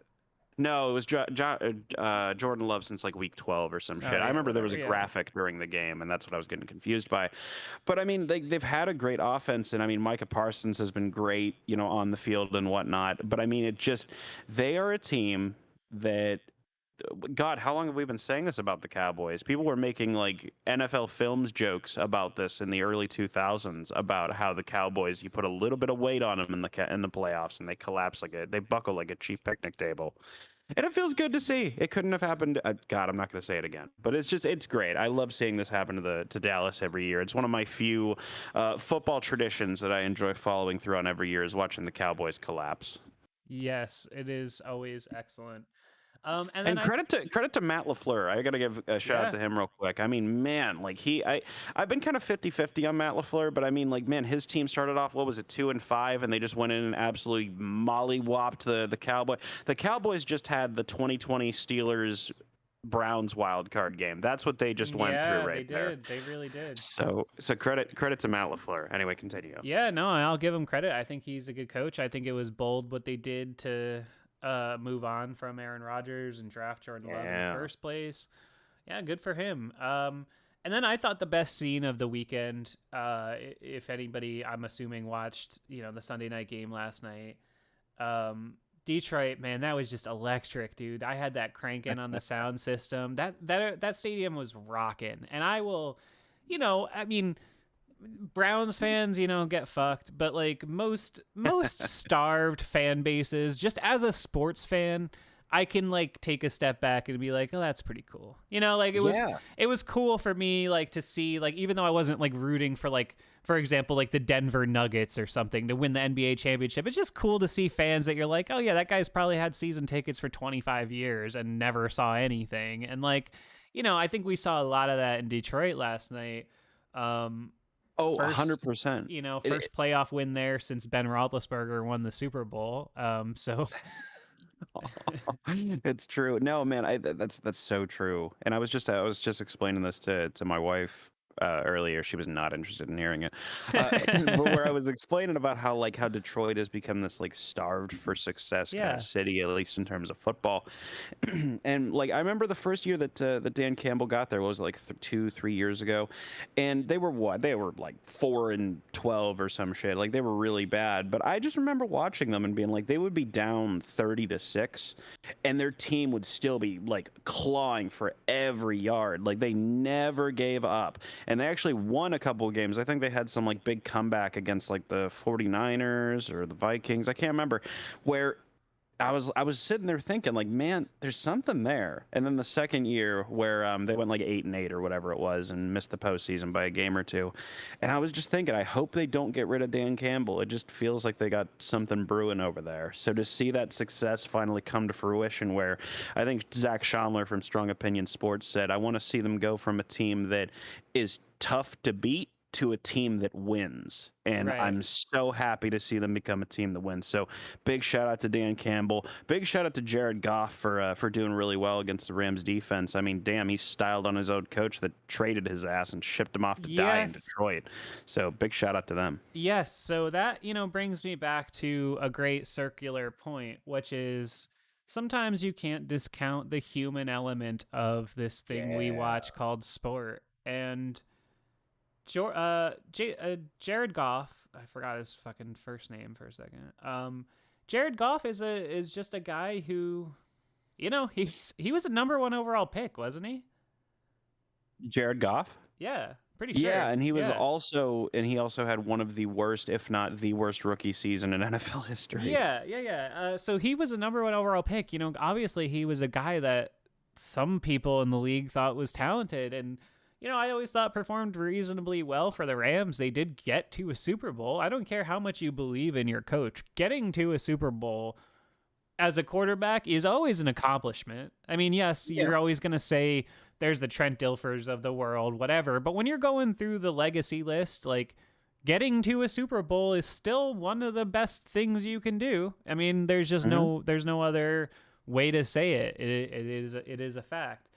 No, it was Jordan Love since like week 12 or some shit. Yeah, I remember there was a yeah. graphic during the game, and that's what I was getting confused by. But I mean, they've had a great offense, and I mean, Micah Parsons has been great, on the field and whatnot. But I mean, they are a team that, God, how long have we been saying this about the Cowboys? People were making like NFL Films jokes about this in the early 2000s about how the Cowboys, you put a little bit of weight on them in the playoffs, and they collapse they buckle like a cheap picnic table. And it feels good to see. It couldn't have happened. God, I'm not going to say it again. But it's great. I love seeing this happen to Dallas every year. It's one of my few football traditions that I enjoy following through on every year is watching the Cowboys collapse. Yes, it is always excellent. And then credit to Matt LaFleur. I got to give a shout out to him real quick. I mean, man, like I've been kind of 50-50 on Matt LaFleur, but I mean, like, man, his team started off, what was it, 2-5, and they just went in and absolutely mollywopped the Cowboys. The Cowboys just had the 2020 Steelers Browns wild card game. That's what they just went through right there. They really did. So credit to Matt LaFleur. Anyway, continue. Yeah, no, I'll give him credit. I think he's a good coach. I think it was bold what they did to move on from Aaron Rodgers and draft Jordan Love in the first place. Yeah, good for him. And then I thought the best scene of the weekend, if anybody, I'm assuming, watched the Sunday night game last night. Detroit, man, that was just electric, dude. I had that cranking on the sound system. That stadium was rocking. And I will, I mean, Browns fans, get fucked, but like most starved fan bases, just as a sports fan, I can like take a step back and be like, oh, that's pretty cool. Like Yeah. it was cool for me like to see, like, even though I wasn't like rooting for, like, for example, like the Denver Nuggets or something to win the NBA championship. It's just cool to see fans that you're like, oh yeah, that guy's probably had season tickets for 25 years and never saw anything. And like, I think we saw a lot of that in Detroit last night. Oh, First, 100%. First playoff win there since Ben Roethlisberger won the Super Bowl. So It's true. No, man, that's so true. And I was just explaining this to my wife earlier. She was not interested in hearing it. But where I was explaining about how Detroit has become this like starved for success kind yeah, of city, at least in terms of football. And like I remember the first year that Dan Campbell got there, what was it, like 2, 3 years ago, and they were what? They were like 4-12 or some shit. Like they were really bad. But I just remember watching them and being like, they would be down 30-6, and their team would still be like clawing for every yard. Like they never gave up. And they actually won a couple of games. I think they had some like big comeback against like the 49ers or the Vikings. I can't remember, where I was sitting there thinking like, man, there's something there. And then the second year where they went like 8-8 or whatever it was and missed the postseason by a game or two, and I was just thinking, I hope they don't get rid of Dan Campbell. It just feels like they got something brewing over there. So to see that success finally come to fruition, where I think Zach Schomler from Strong Opinion Sports said, I want to see them go from a team that is tough to beat to a team that wins. And right. I'm so happy to see them become a team that wins. So big shout out to Dan Campbell. Big shout out to Jared Goff for doing really well against the Rams defense. I mean, damn, he styled on his own coach that traded his ass and shipped him off to die in Yes. Detroit. So big shout out to them. Yes. So that, brings me back to a great circular point, which is sometimes you can't discount the human element of this thing we Yeah. watch called sport. And Jared Goff, I forgot his fucking first name for a second. Jared Goff is just a guy who, he was a number 1 overall pick, wasn't he? Jared Goff? Yeah, pretty sure. Yeah, and he was Yeah. he also had one of the worst, if not the worst, rookie season in NFL history. Yeah. So he was a number 1 overall pick. Obviously he was a guy that some people in the league thought was talented, and I always thought performed reasonably well for the Rams. They did get to a Super Bowl. I don't care how much you believe in your coach. Getting to a Super Bowl as a quarterback is always an accomplishment. I mean, yes, you're always going to say there's the Trent Dilfers of the world, whatever. But when you're going through the legacy list, like, getting to a Super Bowl is still one of the best things you can do. I mean, there's just there's no other way to say it. It is a fact.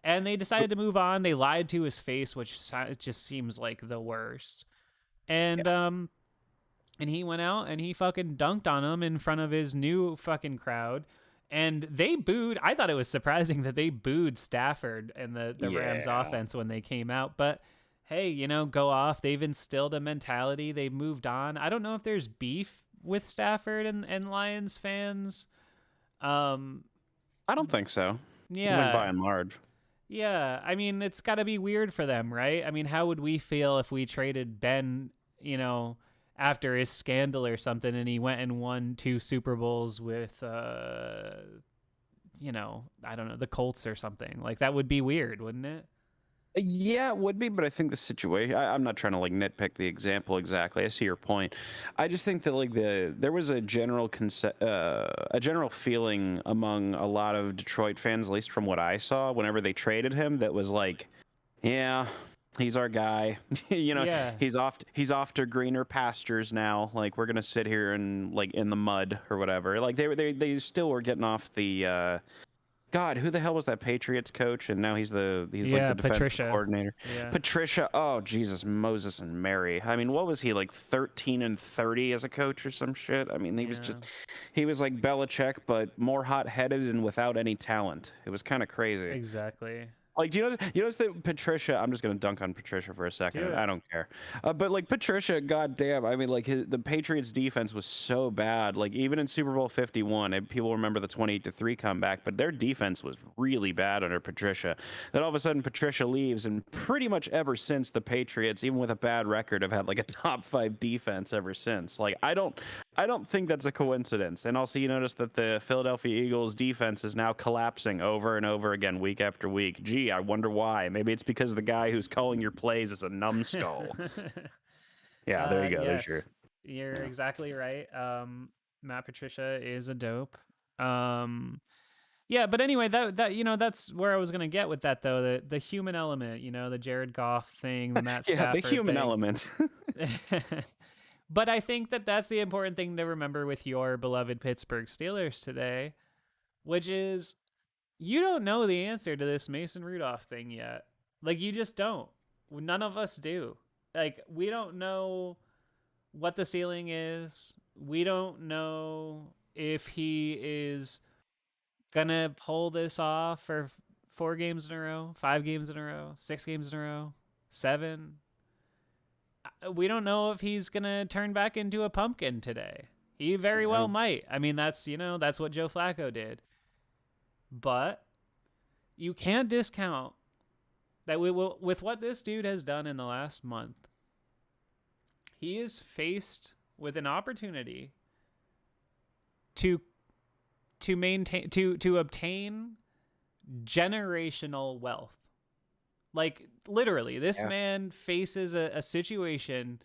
And they decided to move on. They lied to his face, which just seems like the worst. And and he went out and he fucking dunked on him in front of his new fucking crowd. And they booed. I thought it was surprising that they booed Stafford and the Rams offense when they came out. But hey, go off. They've instilled a mentality. They've moved on. I don't know if there's beef with Stafford and Lions fans. I don't think so. Yeah. Like, by and large. Yeah, I mean, it's got to be weird for them, right? I mean, how would we feel if we traded Ben, after his scandal or something, and he went and won 2 Super Bowls with, I don't know, the Colts or something? Like, that would be weird, wouldn't it? Yeah, it would be, but I think the situation. I'm not trying to like nitpick the example exactly. I see your point. I just think that like there was a general a general feeling among a lot of Detroit fans, at least from what I saw, whenever they traded him, that was like, yeah, he's our guy. Yeah. He's off to greener pastures now. Like we're gonna sit here and like in the mud or whatever. Like they still were getting off the. God, who the hell was that Patriots coach? And now he's like the defensive Patricia. coordinator. Yeah. Patricia. Oh, Jesus, Moses and Mary. I mean, what was he, like 13-30 as a coach or some shit? I mean, he was like Belichick, but more hot-headed and without any talent. It was kind of crazy. Exactly. Like, do you notice that Patricia? I'm just gonna dunk on Patricia for a second. Do I it. don't care, but like Patricia, goddamn, I mean, like the Patriots' defense was so bad. Like even in Super Bowl 51, and people remember the 28-3 comeback, but their defense was really bad under Patricia. Then all of a sudden, Patricia leaves, and pretty much ever since, the Patriots, even with a bad record, have had like a top 5 defense ever since. Like I don't think that's a coincidence. And also, you notice that the Philadelphia Eagles defense is now collapsing over and over again, week after week. Gee, I wonder why. Maybe it's because the guy who's calling your plays is a numbskull. Yeah, there you go. There's your. Yes, you're Yeah. exactly right. Matt Patricia is a dope. Yeah, but anyway, that that's where I was gonna get with that though. The human element, the Jared Goff thing, the Matt Yeah, the Stafford human thing. element. But I think that's the important thing to remember with your beloved Pittsburgh Steelers today, which is you don't know the answer to this Mason Rudolph thing yet. Like, you just don't. None of us do. Like, we don't know what the ceiling is. We don't know if he is gonna pull this off for 4 games in a row, 5 games in a row, 6 games in a row, 7. We don't know if he's gonna turn back into a pumpkin today. He very well might. I mean, that's what Joe Flacco did. But you can't discount that with what this dude has done in the last month. He is faced with an opportunity to maintain to obtain generational wealth. Like, literally, this man faces a situation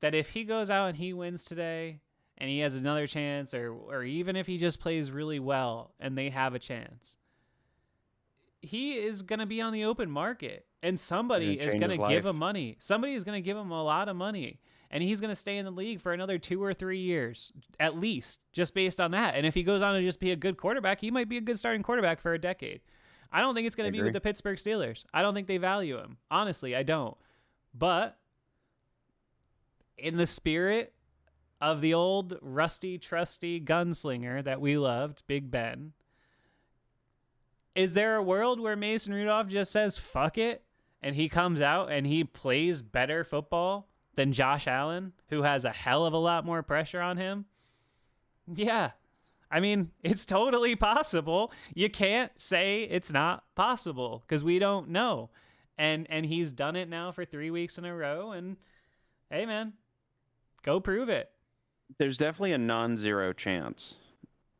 that if he goes out and he wins today and he has another chance, or even if he just plays really well and they have a chance, he is going to be on the open market and somebody is going to give him money. Somebody is going to give him a lot of money, and he's going to stay in the league for another 2 or 3 years at least, just based on that. And if he goes on to just be a good quarterback, he might be a good starting quarterback for a decade. I don't think it's going to be with the Pittsburgh Steelers. I don't think they value him. Honestly, I don't. But in the spirit of the old rusty, trusty gunslinger that we loved, Big Ben, is there a world where Mason Rudolph just says, fuck it, and he comes out and he plays better football than Josh Allen, who has a hell of a lot more pressure on him? Yeah. I mean, it's totally possible. You can't say it's not possible because we don't know. And he's done it now for 3 weeks in a row. And hey, man, go prove it. There's definitely a non-zero chance.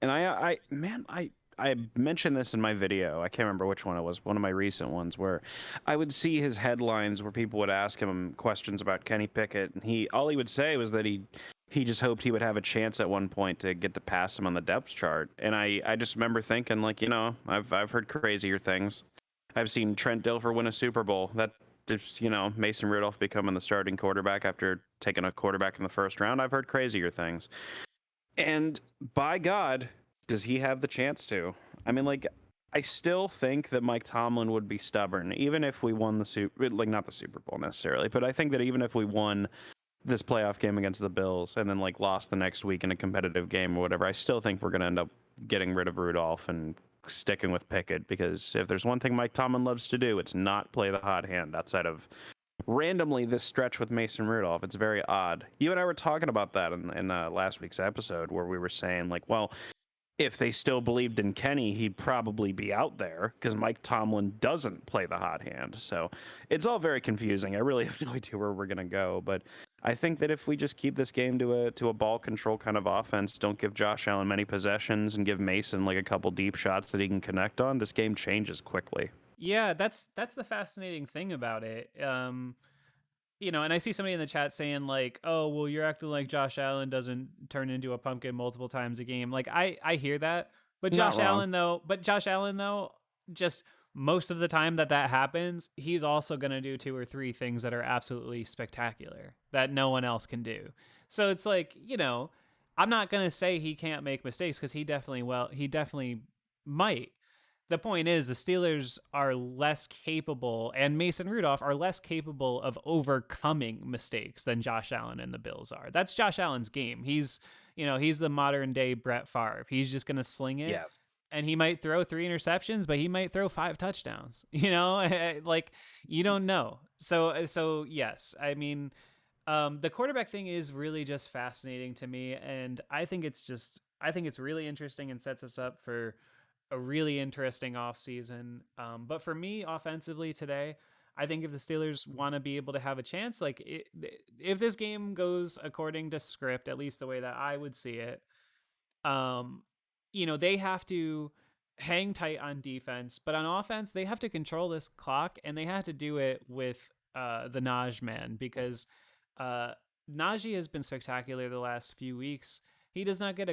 And I mentioned this in my video. I can't remember which one it was. One of my recent ones where I would see his headlines where people would ask him questions about Kenny Pickett, and all he would say was that he just hoped he would have a chance at one point to get to pass him on the depth chart. And I just remember thinking, like, I've heard crazier things. I've seen Trent Dilfer win a Super Bowl. That just, Mason Rudolph becoming the starting quarterback after taking a quarterback in the first round. I've heard crazier things. And by God, does he have the chance to? I mean, like, I still think that Mike Tomlin would be stubborn, even if we won not the Super Bowl necessarily, but I think that even if we won this playoff game against the Bills and then lost the next week in a competitive game or whatever, I still think we're going to end up getting rid of Rudolph and sticking with Pickett, because if there's one thing Mike Tomlin loves to do, it's not play the hot hand outside of randomly this stretch with Mason Rudolph. It's very odd. You and I were talking about that in last week's episode, where we were saying, like, well, if they still believed in Kenny, he'd probably be out there because Mike Tomlin doesn't play the hot hand. So it's all very confusing. I really have no idea where we're going to go. But I think that if we just keep this game to a ball control kind of offense, don't give Josh Allen many possessions, and give Mason a couple deep shots that he can connect on, this game changes quickly. Yeah, that's the fascinating thing about it. And I see somebody in the chat saying, like, oh, well, you're acting like Josh Allen doesn't turn into a pumpkin multiple times a game. Like, I hear that. But Josh Allen, though, just most of the time that happens, he's also going to do 2 or 3 things that are absolutely spectacular that no one else can do. So it's like, I'm not going to say he can't make mistakes, because he definitely might. The point is, the Steelers are less capable, and Mason Rudolph are less capable of overcoming mistakes than Josh Allen and the Bills are. That's Josh Allen's game. He's the modern day Brett Favre. He's just going to sling it. Yes. and he might throw 3 interceptions, but he might throw 5 touchdowns. Like you don't know. So yes, I mean, the quarterback thing is really just fascinating to me, and I think it's really interesting and sets us up for a really interesting offseason. But for me, offensively today, I think if the Steelers want to be able to have a chance, like if this game goes according to script, at least the way that I would see it, um, they have to hang tight on defense, but on offense, they have to control this clock, and they have to do it with the Naj man, because uh, Najee has been spectacular the last few weeks. He does not get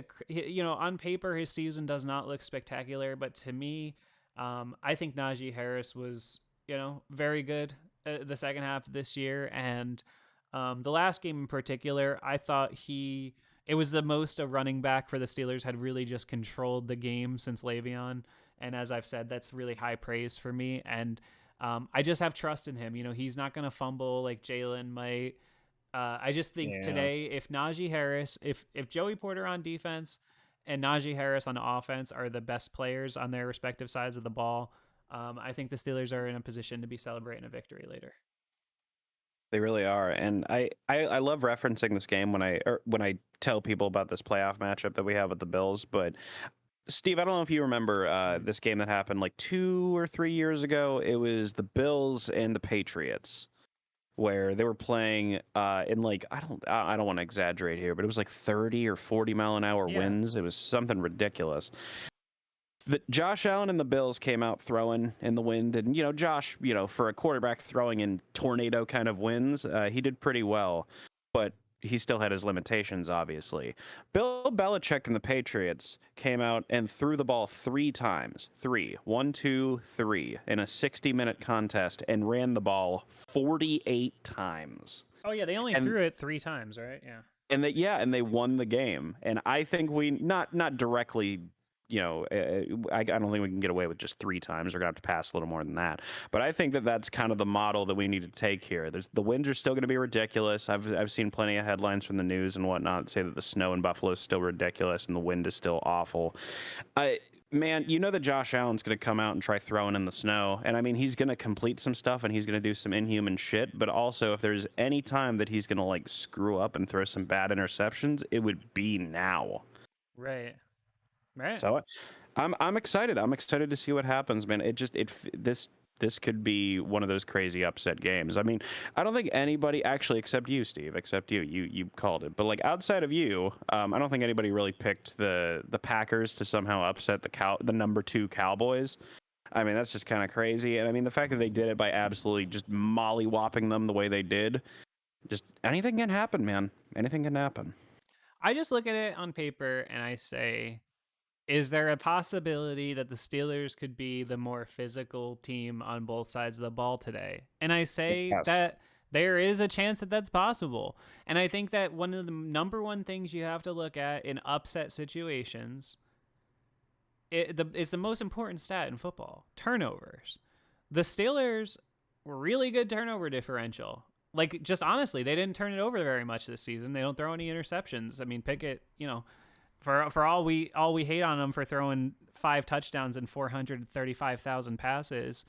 on paper, his season does not look spectacular, but to me, I think Najee Harris was, very good the second half of this year. And the last game in particular, I thought it was the most a running back for the Steelers had really just controlled the game since Le'Veon. And as I've said, that's really high praise for me. And I just have trust in him. He's not going to fumble like Jalen might. I just think today, if Najee Harris, if Joey Porter on defense and Najee Harris on offense are the best players on their respective sides of the ball, I think the Steelers are in a position to be celebrating a victory later. They really are, and I love referencing this game when I tell people about this playoff matchup that we have with the Bills. But Steve, I don't know if you remember this game that happened like 2 or 3 years ago. It was the Bills and the Patriots, where they were playing in like I don't want to exaggerate here, but it was like 30 or 40 mile an hour winds. It was something ridiculous. Josh Allen and the Bills came out throwing in the wind, and Josh, for a quarterback throwing in tornado kind of winds, he did pretty well, but he still had his limitations, obviously. Bill Belichick and the Patriots came out and threw the ball 3 times, 1, 2, 3, in a 60-minute contest, and ran the ball 48 times. Oh yeah, they only threw it 3 times, right? Yeah. And they won the game. And I think we not directly. I don't think we can get away with just 3 times. We're going to have to pass a little more than that. But I think that that's kind of the model that we need to take here. The winds are still going to be ridiculous. I've seen plenty of headlines from the news and whatnot say that the snow in Buffalo is still ridiculous and the wind is still awful. Man, that Josh Allen's going to come out and try throwing in the snow. And I mean, he's going to complete some stuff and he's going to do some inhuman shit. But also, if there's any time that he's going to like screw up and throw some bad interceptions, it would be now. Right. So I'm excited. I'm excited to see what happens, man. This could be one of those crazy upset games. I mean, I don't think anybody actually, except you, Steve, you called it. But like outside of you, I don't think anybody really picked the Packers to somehow upset the number 2 Cowboys. I mean, that's just kind of crazy. And I mean, the fact that they did it by absolutely just mollywhopping them the way they did, just anything can happen, man. Anything can happen. I just look at it on paper and I say, is there a possibility that the Steelers could be the more physical team on both sides of the ball today? And I say that there is a chance that that's possible. And I think that one of the number one things you have to look at in upset situations, it's the most important stat in football, turnovers. The Steelers were really good turnover differential. Like, just honestly, they didn't turn it over very much this season. They don't throw any interceptions. I mean, Pickett, for all we hate on him for throwing 5 touchdowns and 435,000 passes,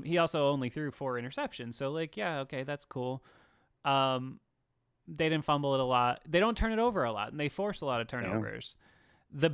he also only threw 4 interceptions. So like, yeah, okay, that's cool. They didn't fumble it a lot. They don't turn it over a lot, and they force a lot of turnovers. Yeah.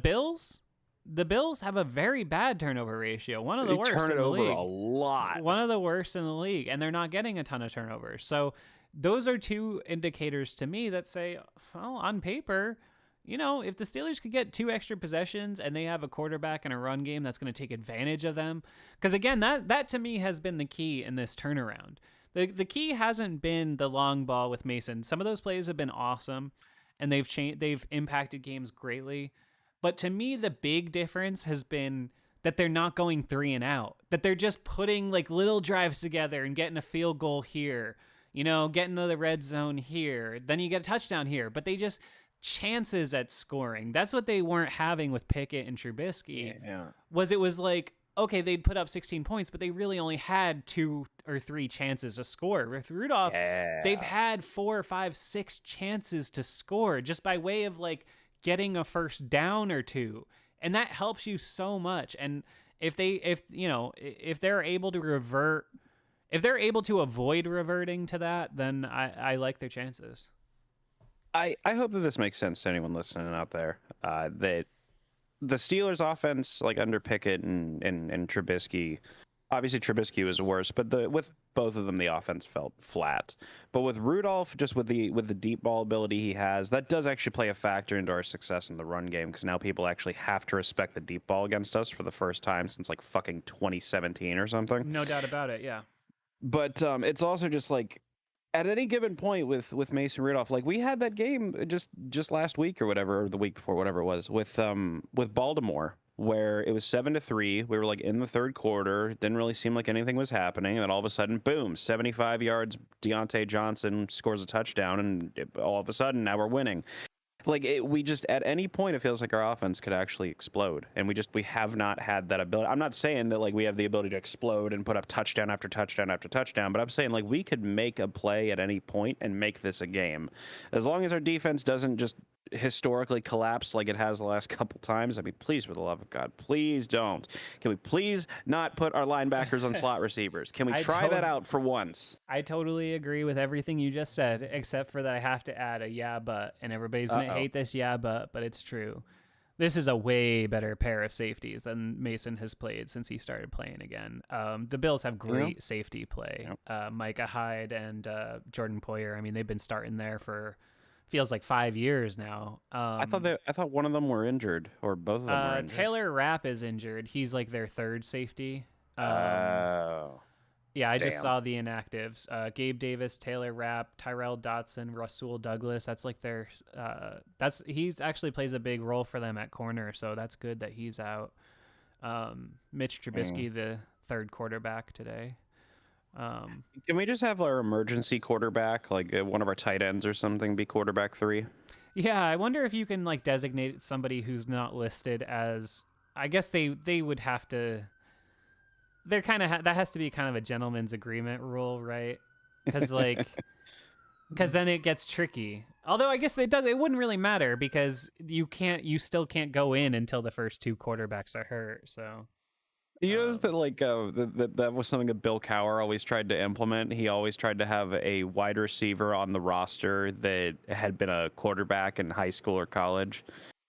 The Bills have a very bad turnover ratio. One of the worst in the league. Turn it over a lot. One of the worst in the league, and they're not getting a ton of turnovers. So those are 2 indicators to me that say, well, on paper, if the Steelers could get 2 extra possessions and they have a quarterback and a run game that's going to take advantage of them. Because again, that to me has been the key in this turnaround. The key hasn't been the long ball with Mason. Some of those plays have been awesome and they've impacted games greatly. But to me, the big difference has been that they're not going 3 and out, that they're just putting like little drives together and getting a field goal here, getting to the red zone here. Then you get a touchdown here, but they just chances at scoring. That's what they weren't having with Pickett and Trubisky. Yeah. It was like, okay, they'd put up 16 points, but they really only had 2 or 3 chances to score. With Rudolph, they've had 4, 5, 6 chances to score just by way of like getting a first down or 2. and that helps you so much. And if they're able to revert, if they're able to avoid reverting to that, then I like their chances. I hope that this makes sense to anyone listening out there. That the Steelers' offense, like under Pickett and Trubisky, obviously Trubisky was worse, but with both of them, the offense felt flat. But with Rudolph, just with the deep ball ability he has, that does actually play a factor into our success in the run game, because now people actually have to respect the deep ball against us for the first time since like fucking 2017 or something. No doubt about it. Yeah. But it's also just like at any given point with Mason Rudolph, like we had that game just last week or whatever, or the week before, whatever it was, with Baltimore, where it was 7-3. We were like in the third quarter. It didn't really seem like anything was happening, and then all of a sudden, boom, 75 yards. Deontay Johnson scores a touchdown, and all of a sudden, now we're winning. Like we just at any point it feels like our offense could actually explode, and we have not had that ability. I'm not saying that like we have the ability to explode and put up touchdown after touchdown after touchdown, but I'm saying like we could make a play at any point and make this a game, as long as our defense doesn't just historically collapse like it has the last couple times. I mean, please, for the love of God, please don't. Can we please not put our linebackers on slot receivers? Can we try that out for once? I totally agree with everything you just said, except for that I have to add a yeah, but, and everybody's going to hate this yeah, but it's true. This is a way better pair of safeties than Mason has played since he started playing again. The Bills have great safety play. Micah Hyde and Jordan Poyer, I mean, they've been starting there for feels like 5 years now. I thought one of them were injured, or both of them were injured. Taylor Rapp is injured. He's like their third safety. Yeah, I just saw the inactives. Gabe Davis, Taylor Rapp, Tyrell Dotson, Rasul Douglas. That's like their. He's actually plays a big role for them at corner, so that's good that he's out. Mitch Trubisky, the third quarterback today. Can we just have our emergency quarterback, like one of our tight ends or something, be quarterback 3? Yeah, I wonder if you can like designate somebody who's not listed as. I guess they would have to. They're kind of that has to be kind of a gentleman's agreement rule, right? Because because then it gets tricky. Although I guess it wouldn't really matter because you still can't go in until the first two quarterbacks are hurt. So. You notice that like that was something that Bill Cowher always tried to implement. He always tried to have a wide receiver on the roster that had been a quarterback in high school or college.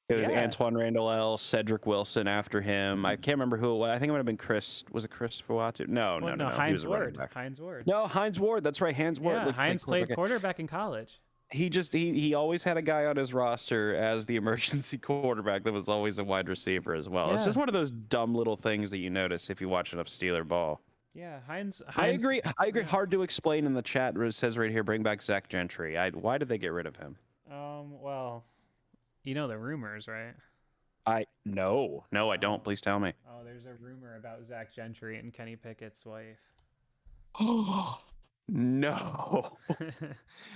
It was Antoine Randall L, Cedric Wilson after him. I can't remember who it was. I think it might have been Chris. Was it Chris Fuatu? No. Hines Ward. Hines Ward. No, Hines Ward. That's right. Hines Ward. Yeah, Hines played quarterback in college. He always had a guy on his roster as the emergency quarterback that was always a wide receiver as well. Yeah. It's just one of those dumb little things that you notice if you watch enough Steeler ball. Yeah, Hines. I agree. Hard to explain in the chat. It says right here, bring back Zach Gentry. Why did they get rid of him? Well, you know the rumors, right? No, I don't. Please tell me. Oh, there's a rumor about Zach Gentry and Kenny Pickett's wife. Oh. No.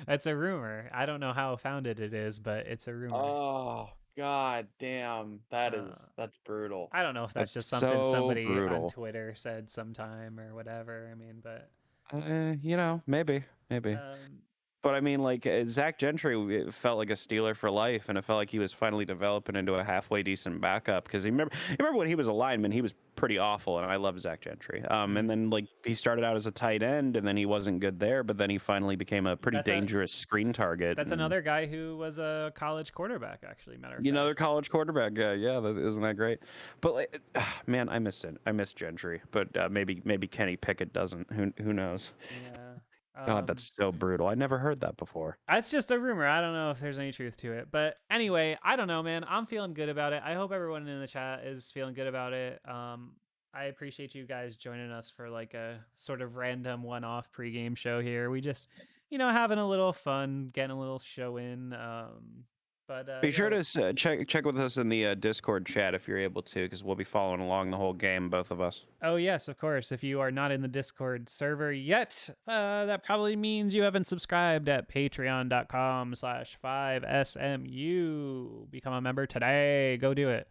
That's a rumor. I don't know how founded it is, but it's a rumor. Oh, God damn. That's brutal. I don't know if that's just something somebody on Twitter said sometime or whatever. I mean, but maybe. But I mean, like Zach Gentry, it felt like a Steeler for life, and it felt like he was finally developing into a halfway decent backup. Because you remember when he was a lineman, he was pretty awful, and I love Zach Gentry. And then like he started out as a tight end, and then he wasn't good there, but then he finally became a pretty dangerous screen target. That's another guy who was a college quarterback, actually. Matter of fact. Another college quarterback guy. Yeah, isn't that great? But like, man, I miss it. I miss Gentry, but maybe Kenny Pickett doesn't. Who knows? Yeah. God, that's so brutal. I never heard that before. That's just a rumor. I don't know if there's any truth to it. But anyway, I don't know, man. I'm feeling good about it. I hope everyone in the chat is feeling good about it. I appreciate you guys joining us for like a sort of random one-off pregame show here. We just, having a little fun, getting a little show in. But be sure to check with us in the Discord chat if you're able to, because we'll be following along the whole game, both of us. Oh yes, of course. If you are not in the Discord server yet, that probably means you haven't subscribed at patreon.com/5SMU. Become a member today. Go do it.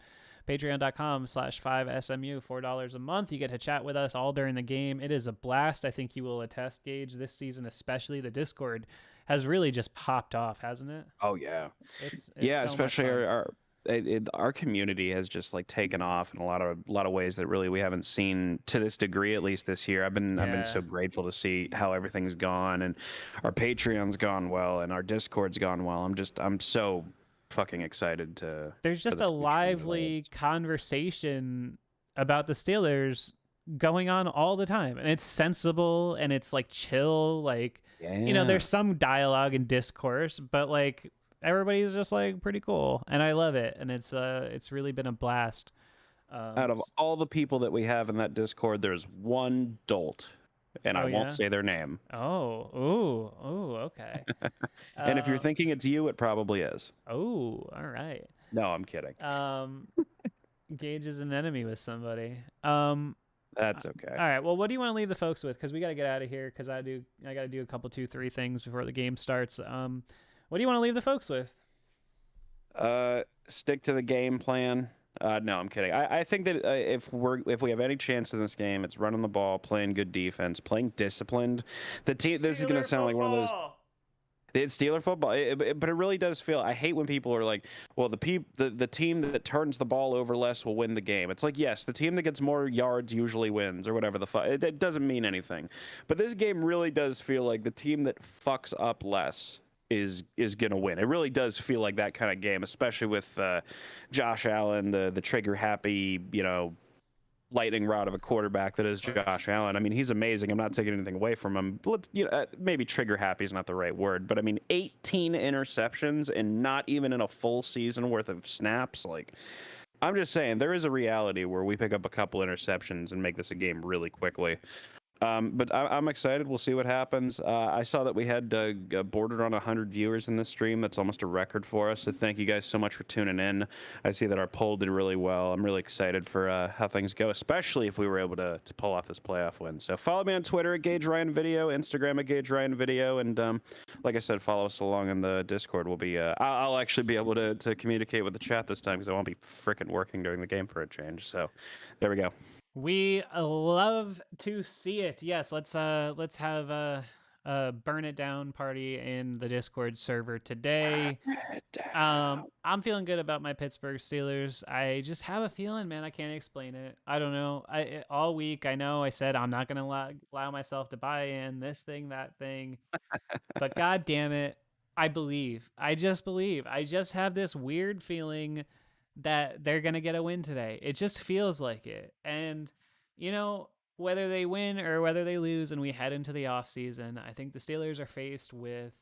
Patreon.com/5SMU, $4 a month. You get to chat with us all during the game. It is a blast. I think you will attest, Gage, this season especially. The Discord has really just popped off, hasn't it? Oh yeah, it's yeah. so especially our our community has just like taken off in a lot of ways that really we haven't seen to this degree, at least this year. I've been Yeah. so grateful to see how everything's gone, and our Patreon's gone well, and our Discord's gone well. I'm so fucking excited to There's for just the a future that lively develops. conversation about the Steelers going on all the time. And it's sensible and it's like chill. Like, Yeah. there's some dialogue and discourse, but like everybody's just like pretty cool. And I love it. And it's really been a blast. Out of all the people that we have in that Discord, there's one dolt, and I Oh won't yeah. say their name. Oh, ooh, okay. And if you're Uh, thinking it's you, it probably is. oh, all right. No, I'm kidding. Um, Gage is an enemy with somebody. That's okay. All right. Well, what do you want to leave the folks with? Because we got to get out of here. Because I got to do a couple, two, three things before the game starts. What do you want to leave the folks with? Stick to the game plan. No, I'm kidding. I think that if we have any chance in this game, it's running the ball, playing good defense, playing disciplined. The team. This is gonna sound like one of those. It's Steeler football, but it really does feel. I hate when people are like, "Well, the team that turns the ball over less will win the game." It's like, yes, the team that gets more yards usually wins, or whatever the fuck. It doesn't mean anything. But this game really does feel like the team that fucks up less is gonna win. It really does feel like that kind of game, especially with Josh Allen, the trigger happy, lightning rod of a quarterback that is Josh Allen. I mean, he's amazing. I'm not taking anything away from him. But maybe trigger happy is not the right word, but I mean, 18 interceptions and not even in a full season worth of snaps. Like, I'm just saying, there is a reality where we pick up a couple interceptions and make this a game really quickly. But I'm excited. We'll see what happens. I saw that we had bordered on 100 viewers in this stream. That's almost a record for us. So thank you guys so much for tuning in. I see that our poll did really well. I'm really excited for how things go, especially if we were able to pull off this playoff win. So follow me on Twitter at Gage Ryan Video, Instagram at Gage Ryan Video, and like I said, follow us along in the Discord. We'll be I'll actually be able to communicate with the chat this time because I won't be freaking working during the game for a change. So there we go. We love to see it. Yes, let's have a burn it down party in the Discord server today. I'm feeling good about my Pittsburgh Steelers. I just have a feeling, man. I can't explain it. I don't know. All week I know I said I'm not gonna allow myself to buy in this thing, that thing, but god damn it, I believe. I just believe. I just have this weird feeling that they're going to get a win today. It just feels like it. And, whether they win or whether they lose and we head into the offseason, I think the Steelers are faced with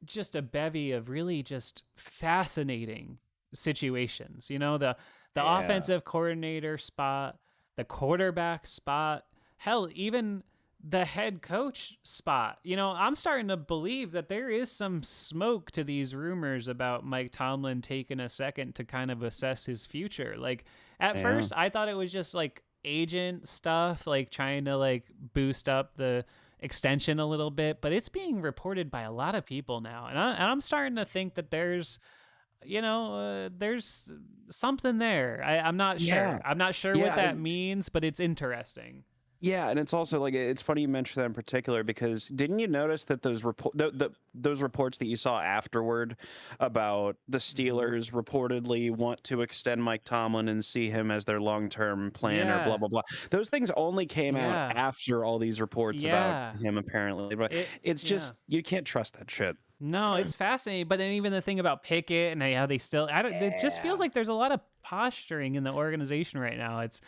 just a bevy of really just fascinating situations. The Yeah. offensive coordinator spot, the quarterback spot, hell, even the head coach spot. I'm starting to believe that there is some smoke to these rumors about Mike Tomlin taking a second to kind of assess his future. Like at Yeah. first I thought it was just like agent stuff, like trying to like boost up the extension a little bit, but it's being reported by a lot of people now. And I'm starting to think that there's there's something there. I'm not sure. Yeah. I'm not sure Yeah, what that means, but it's interesting. Yeah, and it's also like it's funny you mentioned that in particular because didn't you notice that those those reports that you saw afterward about the Steelers reportedly want to extend Mike Tomlin and see him as their long-term plan or blah Yeah. blah blah. Those things only came out Yeah. after all these reports Yeah. about him apparently. But it's Yeah. just you can't trust that shit. No, it's fascinating. But then even the thing about Pickett and how they still, it just feels like there's a lot of posturing in the organization right now. It's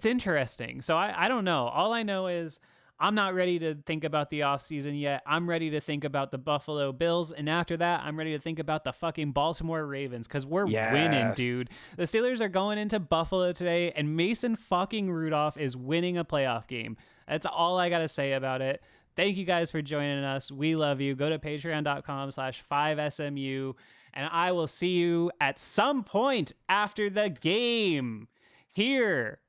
interesting. So I don't know. All I know is I'm not ready to think about the offseason yet. I'm ready to think about the Buffalo Bills. And after that, I'm ready to think about the fucking Baltimore Ravens because we're winning, dude. The Steelers are going into Buffalo today, and Mason fucking Rudolph is winning a playoff game. That's all I got to say about it. Thank you guys for joining us. We love you. Go to patreon.com/5SMU, and I will see you at some point after the game here